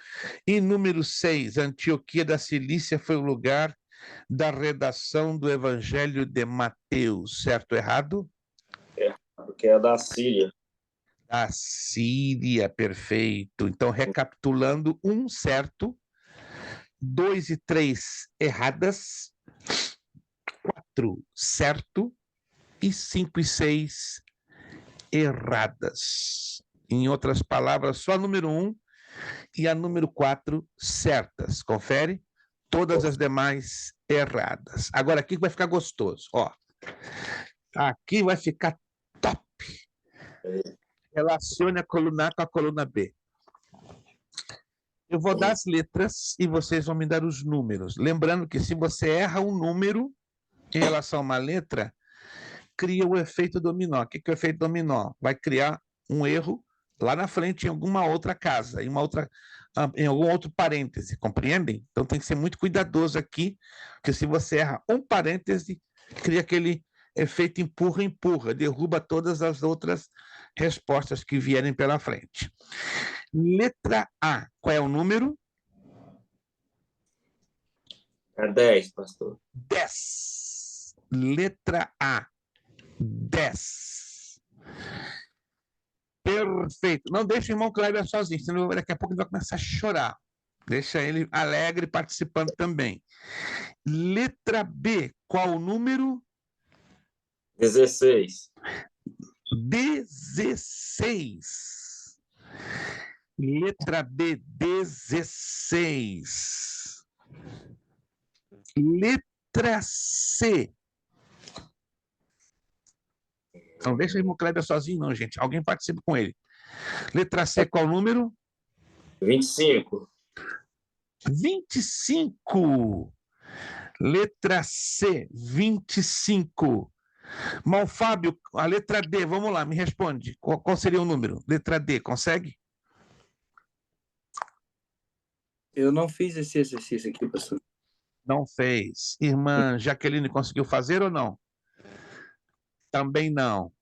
E número 6, Antioquia da Cilícia foi o lugar da redação do Evangelho de Mateus, certo ou errado? Errado, que é da Síria. Da Síria, perfeito. Então, recapitulando, 1 certo, 2 e 3 erradas, 4 certo e 5 e 6 erradas. Em outras palavras, só a número 1 e a número 4 certas. Confere? Todas as demais erradas. Agora aqui vai ficar gostoso. Ó, aqui vai ficar top. Relacione a coluna A com a coluna B. Eu vou dar as letras e vocês vão me dar os números. Lembrando que se você erra um número em relação a uma letra, cria o efeito dominó. O que é o efeito dominó? Vai criar um erro lá na frente em alguma outra casa, em algum outro parêntese, compreendem? Então tem que ser muito cuidadoso aqui, porque se você erra um parêntese, cria aquele efeito empurra, derruba todas as outras respostas que vierem pela frente. Letra A, qual é o número? É 10, pastor. 10. Letra A, 10. Perfeito. Não deixa o irmão Kleber sozinho, senão daqui a pouco ele vai começar a chorar. Deixa ele alegre participando também. Letra B, qual o número? 16. 16. Letra B, 16. Letra C. Não deixa o irmão Kleber sozinho, não, gente. Alguém participa com ele. Letra C, qual o número? 25. 25. Letra C, 25. Mal Fábio, a letra D, vamos lá, me responde. Qual seria o número? Letra D, consegue? Eu não fiz esse exercício aqui, pastor. Não fez. Irmã Jaqueline conseguiu fazer ou não? Também não.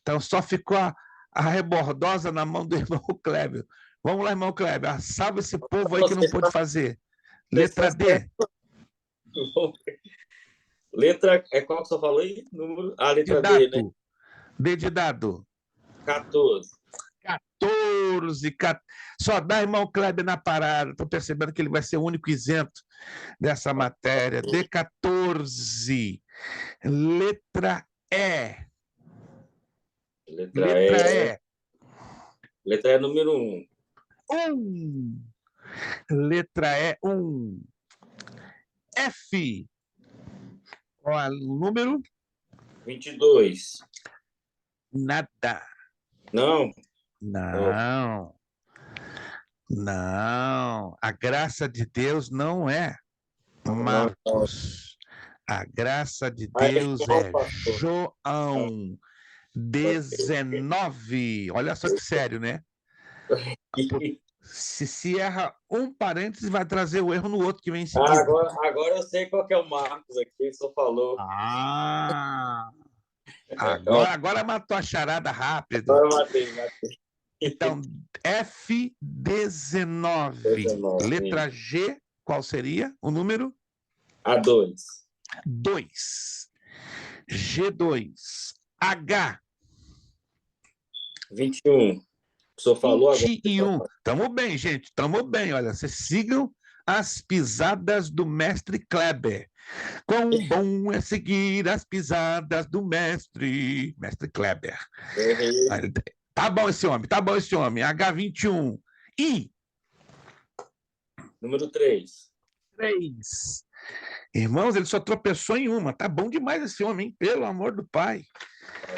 Então só ficou a rebordosa na mão do irmão Kleber. Vamos lá, irmão Kleber, salva esse povo aí que não pôde fazer. Letra D. Letra, qual que você falou aí? Número, letra D, né? D de dado. 14. 14. Só dá irmão Kleber na parada. Estou percebendo que ele vai ser o único isento dessa matéria. D14. Letra E. Letra E, número 1. 1. Letra E, 1. F. Qual é o número? 22. Nada. Não. Não. Não. A graça de Deus não é Marcos. A graça de Deus é João 19. Olha só que sério, né? Se erra um parênteses, vai trazer o erro no outro que vem em seguida. Agora eu sei qual que é o Marcos aqui, só falou. Agora matou a charada rápido. Agora matei. Então, F19. Letra G, qual seria o número? A2. 2. G2. H. 21. O senhor falou agora. 21. Tamo bem, gente. Tamo bem. Olha, vocês sigam as pisadas do mestre Kleber. Quão bom é seguir as pisadas do mestre Kleber. Tá bom esse homem, tá bom esse homem. H21. I. Número 3. 3. Irmãos, ele só tropeçou em uma. Tá bom demais esse homem, hein? Pelo amor do Pai.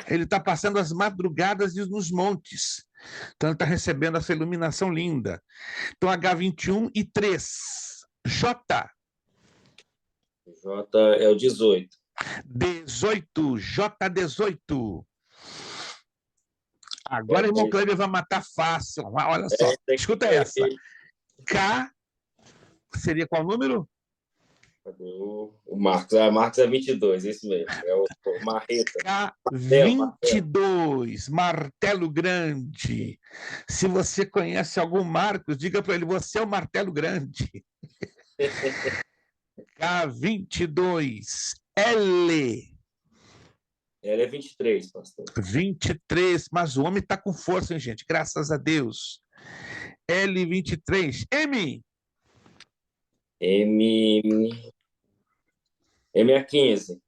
Ele está passando as madrugadas nos montes. Então, ele está recebendo essa iluminação linda. Então, H21 e 3. J. J é o 18. 18. J18. Agora, irmão Kleber vai matar fácil. Olha só. Escuta essa. K seria qual número? O Marcos. Marcos é 22, isso mesmo. É o Marreta. K22, martelo grande. Se você conhece algum Marcos, diga para ele, você é o martelo grande. K22, L. L é 23, pastor. 23, mas o homem está com força, hein, gente? Graças a Deus. L23, M. M é 15.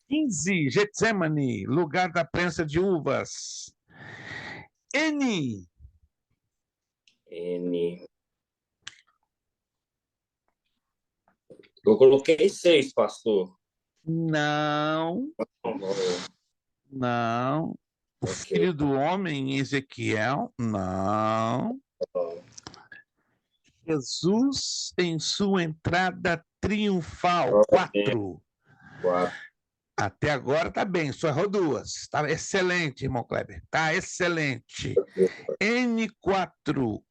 15, Getsemane, lugar da prensa de uvas. N. Eu coloquei 6, pastor. Não. O filho do homem, Ezequiel, não. Jesus em sua entrada triunfal, 4. Até agora tá bem, só errou 2. Tá excelente, irmão Kleber. Tá excelente. N4.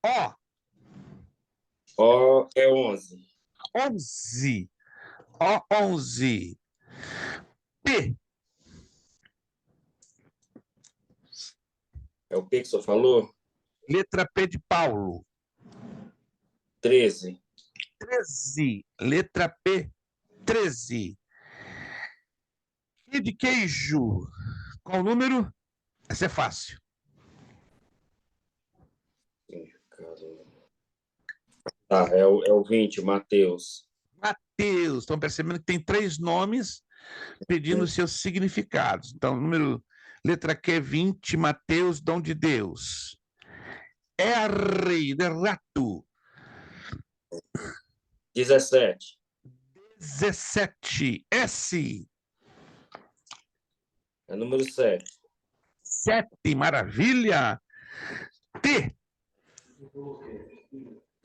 O é 11. 11. O11. P. É o P que o senhor falou? Letra P de Paulo. 13. 13. Letra P, 13. Q de queijo. Qual o número? Essa é fácil. É o 20, Mateus. Mateus. Estão percebendo que tem 3 nomes pedindo seus significados. Então, letra Q, 20, Mateus, dom de Deus. R, de rato. 17. 17. S. É número 7. 7, maravilha. T.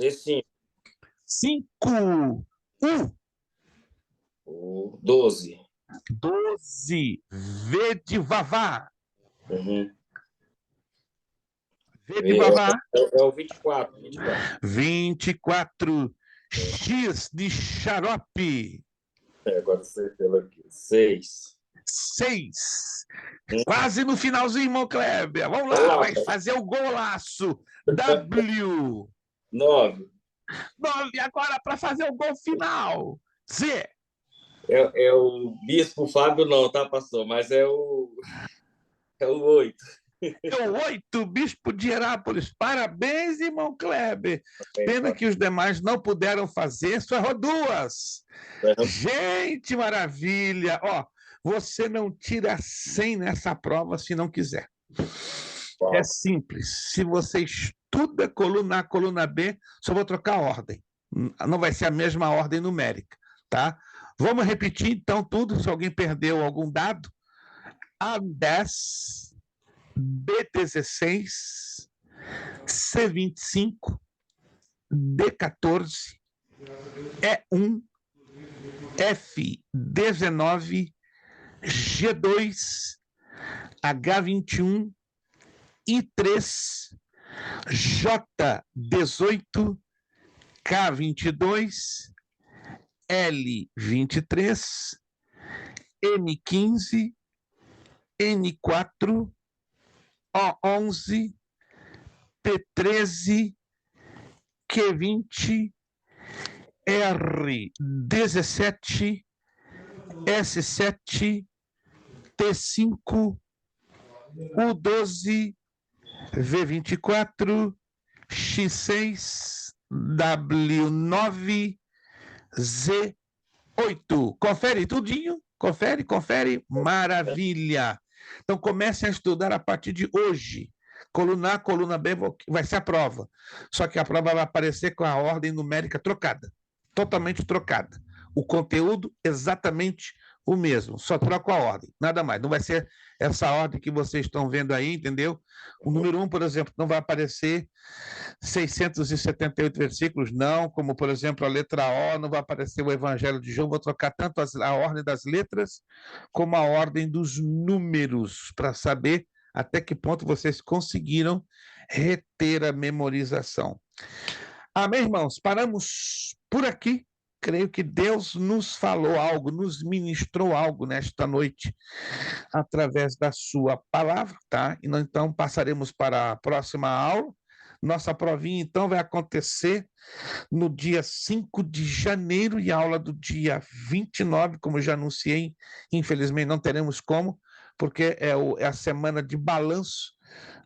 T5. 5. O 12. 12. V de vavá. Uhum. V de vavá. É o 24. 24. X de xarope. Agora você pelo aqui. 6. 6. Quase no finalzinho, irmão Kleber. Vamos lá, vai fazer o golaço. W. 9. 9 agora para fazer o gol final. Z. É o Bispo Fábio, não, tá, pastor? Mas é o 8. É o 8, Bispo de Herápolis. Parabéns, irmão Kleber. Pena que os demais não puderam fazer, só errou 2. Gente, maravilha. Você não tira 100 nessa prova se não quiser. É simples. Se você estuda coluna A, coluna B, só vou trocar a ordem. Não vai ser a mesma ordem numérica, tá? Vamos repetir, então, tudo. Se alguém perdeu algum dado. A10, B16, C25, D14, E1, F19, G2, H21, I3, J18, K22, L23, M15, N4, O11, P13, Q20, R17, S7, T5, U12, V24, X6, W9, Z8. Confere tudinho? Confere. Maravilha. Então, comece a estudar a partir de hoje. Coluna A, coluna B vai ser a prova. Só que a prova vai aparecer com a ordem numérica trocada. Totalmente trocada. O conteúdo exatamente o mesmo. Só troca a ordem. Nada mais. Não vai ser essa ordem que vocês estão vendo aí, entendeu? O número 1, por exemplo, não vai aparecer 678 versículos, não. Como, por exemplo, a letra O, não vai aparecer o Evangelho de João. Vou trocar tanto a ordem das letras como a ordem dos números, para saber até que ponto vocês conseguiram reter a memorização. Amém, irmãos? Paramos por aqui. Creio que Deus nos falou algo, nos ministrou algo nesta noite, através da sua palavra, tá? E nós, então, passaremos para a próxima aula. Nossa provinha, então, vai acontecer no dia 5 de janeiro e a aula do dia 29, como eu já anunciei, infelizmente não teremos como, porque é a semana de balanço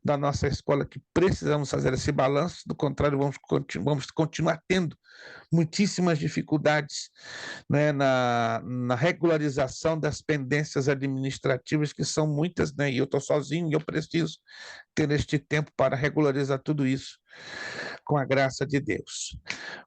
da nossa escola, que precisamos fazer esse balanço, do contrário, vamos continuar tendo muitíssimas dificuldades, né, na regularização das pendências administrativas, que são muitas, né, e eu estou sozinho e eu preciso ter este tempo para regularizar tudo isso, com a graça de Deus.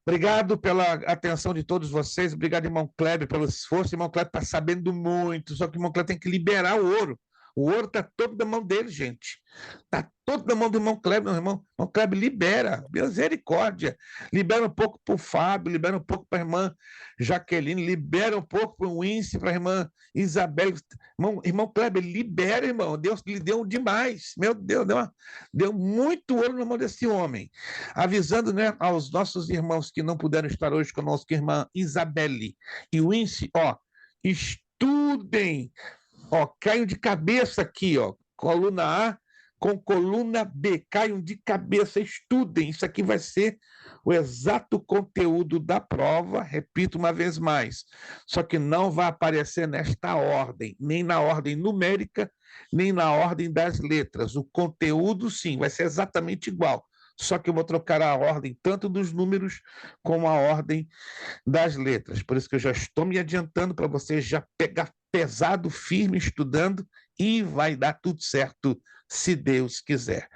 Obrigado pela atenção de todos vocês, obrigado, irmão Kleber, pelo esforço. Irmão Kleber está sabendo muito, só que o irmão Kleber tem que liberar o ouro. O ouro está todo na mão dele, gente. Está todo na mão do irmão Kleber, meu irmão. O irmão Kleber libera, misericórdia. Libera um pouco para o Fábio, libera um pouco para a irmã Jaqueline, libera um pouco para o Wince, para a irmã Isabel. Irmão Kleber, libera, irmão. Deus lhe deu demais. Meu Deus, deu muito ouro na mão desse homem. Avisando, né, aos nossos irmãos que não puderam estar hoje conosco, a irmã Isabelle e o Wince, estudem. Caiam de cabeça aqui, coluna A com coluna B, caiam de cabeça, estudem, isso aqui vai ser o exato conteúdo da prova, repito uma vez mais, só que não vai aparecer nesta ordem, nem na ordem numérica, nem na ordem das letras, o conteúdo sim, vai ser exatamente igual, só que eu vou trocar a ordem tanto dos números como a ordem das letras, por isso que eu já estou me adiantando para você já pegar pesado, firme, estudando, e vai dar tudo certo, se Deus quiser.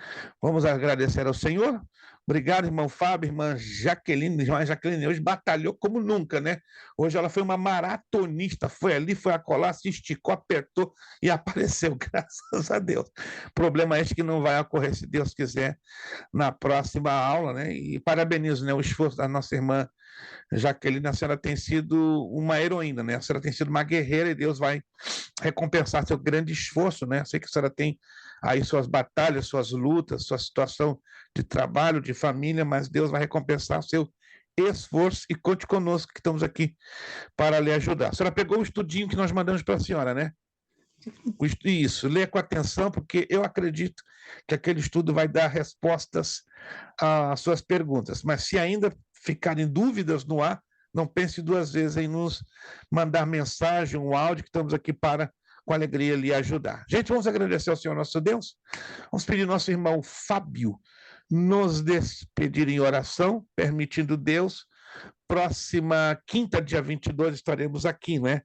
Vamos agradecer ao Senhor. Obrigado, irmão Fábio, irmã Jaqueline. Irmã Jaqueline hoje batalhou como nunca, né? Hoje ela foi uma maratonista, foi ali, foi acolá, se esticou, apertou e apareceu, graças a Deus. Problema este que não vai ocorrer, se Deus quiser, na próxima aula, né? E parabenizo, né, o esforço da nossa irmã Jaqueline. A senhora tem sido uma heroína, né? A senhora tem sido uma guerreira e Deus vai recompensar seu grande esforço, né? Sei que a senhora tem aí suas batalhas, suas lutas, sua situação de trabalho, de família, mas Deus vai recompensar seu esforço e conte conosco que estamos aqui para lhe ajudar. A senhora pegou o estudinho que nós mandamos para a senhora, né? Isso, leia com atenção, porque eu acredito que aquele estudo vai dar respostas às suas perguntas, mas se ainda ficarem dúvidas no ar, não pense duas vezes em nos mandar mensagem, um áudio, que estamos aqui para, com alegria, lhe ajudar. Gente, vamos agradecer ao Senhor nosso Deus, vamos pedir ao nosso irmão Fábio nos despedir em oração, permitindo Deus. Próxima quinta, dia 22, estaremos aqui, né?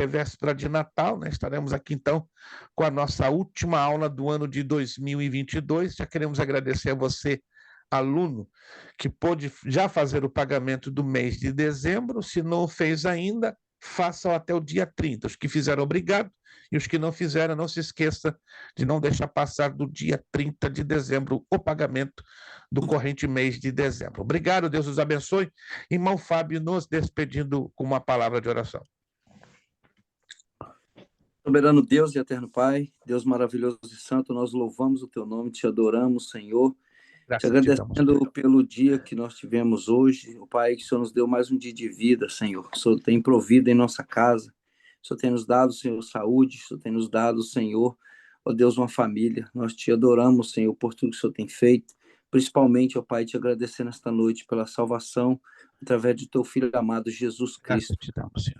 Véspera de Natal, né? Estaremos aqui, então, com a nossa última aula do ano de 2022. Já queremos agradecer a você, aluno, que pôde já fazer o pagamento do mês de dezembro. Se não fez ainda, façam até o dia 30. Os que fizeram, obrigado. E os que não fizeram, não se esqueça de não deixar passar do dia 30 de dezembro o pagamento do corrente mês de dezembro. Obrigado, Deus os abençoe. Irmão Fábio, nos despedindo com uma palavra de oração. Soberano Deus e eterno Pai, Deus maravilhoso e santo, nós louvamos o teu nome, te adoramos, Senhor, te agradecendo pelo dia que nós tivemos hoje, o Pai, que o Senhor nos deu mais um dia de vida, Senhor, o Senhor tem provido em nossa casa, o Senhor tem nos dado, Senhor, saúde, o Senhor tem nos dado, Senhor, ó Deus, uma família, nós te adoramos, Senhor, por tudo que o Senhor tem feito, principalmente, ó Pai, te agradecer nesta noite pela salvação através de teu Filho amado, Jesus Cristo.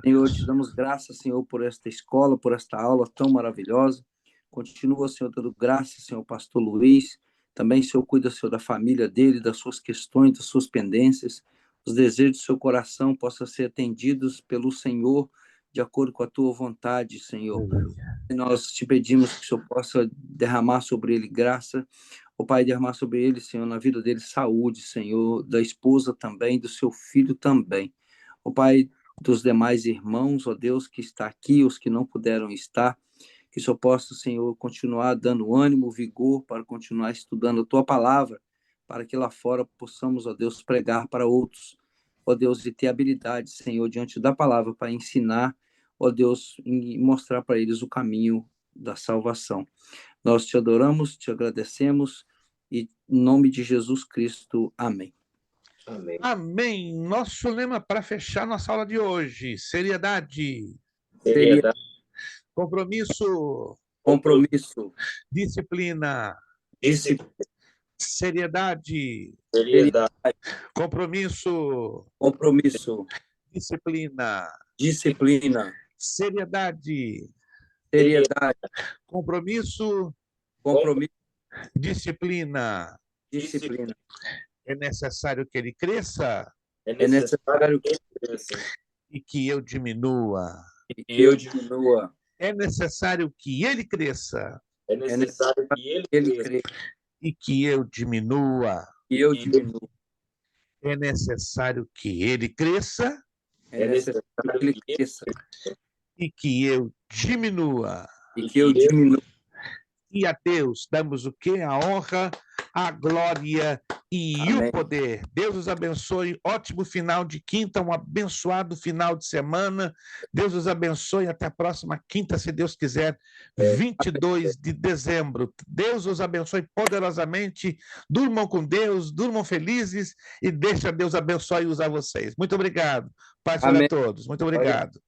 Senhor, te damos graças, Senhor, por esta escola, por esta aula tão maravilhosa. Continua, Senhor, dando graças, Senhor, pastor Luiz. Também, Senhor, cuida, Senhor, da família dele, das suas questões, das suas pendências. Os desejos do seu coração possam ser atendidos pelo Senhor, de acordo com a tua vontade, Senhor. Nós te pedimos que o Senhor possa derramar sobre ele graça, ó Pai, derramar sobre ele, Senhor, na vida dele saúde, Senhor, da esposa também, do seu filho também. Ó Pai, dos demais irmãos, ó Deus, que está aqui, os que não puderam estar, que o Senhor possa, Senhor, continuar dando ânimo, vigor para continuar estudando a tua palavra, para que lá fora possamos, ó Deus, pregar para outros, ó Deus, e ter habilidade, Senhor, diante da palavra para ensinar, ó Deus, e mostrar para eles o caminho da salvação. Nós te adoramos, te agradecemos, e em nome de Jesus Cristo, amém. Amém. Amém. Nosso lema para fechar nossa aula de hoje: seriedade. Seriedade. Compromisso. Compromisso. Disciplina. Disciplina. Seriedade. Seriedade. Compromisso. Compromisso. Disciplina. Disciplina. Seriedade. Seriedade. Compromisso. Compromisso. Disciplina. Disciplina. É necessário que ele cresça. É necessário que ele cresça. E que eu diminua. E que eu diminua. É necessário que ele cresça. É necessário que ele cresça. E que eu diminua. E eu diminuo. É necessário que ele cresça. É necessário que ele cresça. E que eu diminua. E que eu diminua. E a Deus damos o quê? A honra, a glória e Amém. o poder. Deus os abençoe. Ótimo final de quinta, um abençoado final de semana. Deus os abençoe. Até a próxima quinta, se Deus quiser, 22 de dezembro. Deus os abençoe poderosamente. Durmam com Deus, durmam felizes e deixa Deus abençoar e usar vocês. Muito obrigado. Paz para todos. Muito obrigado.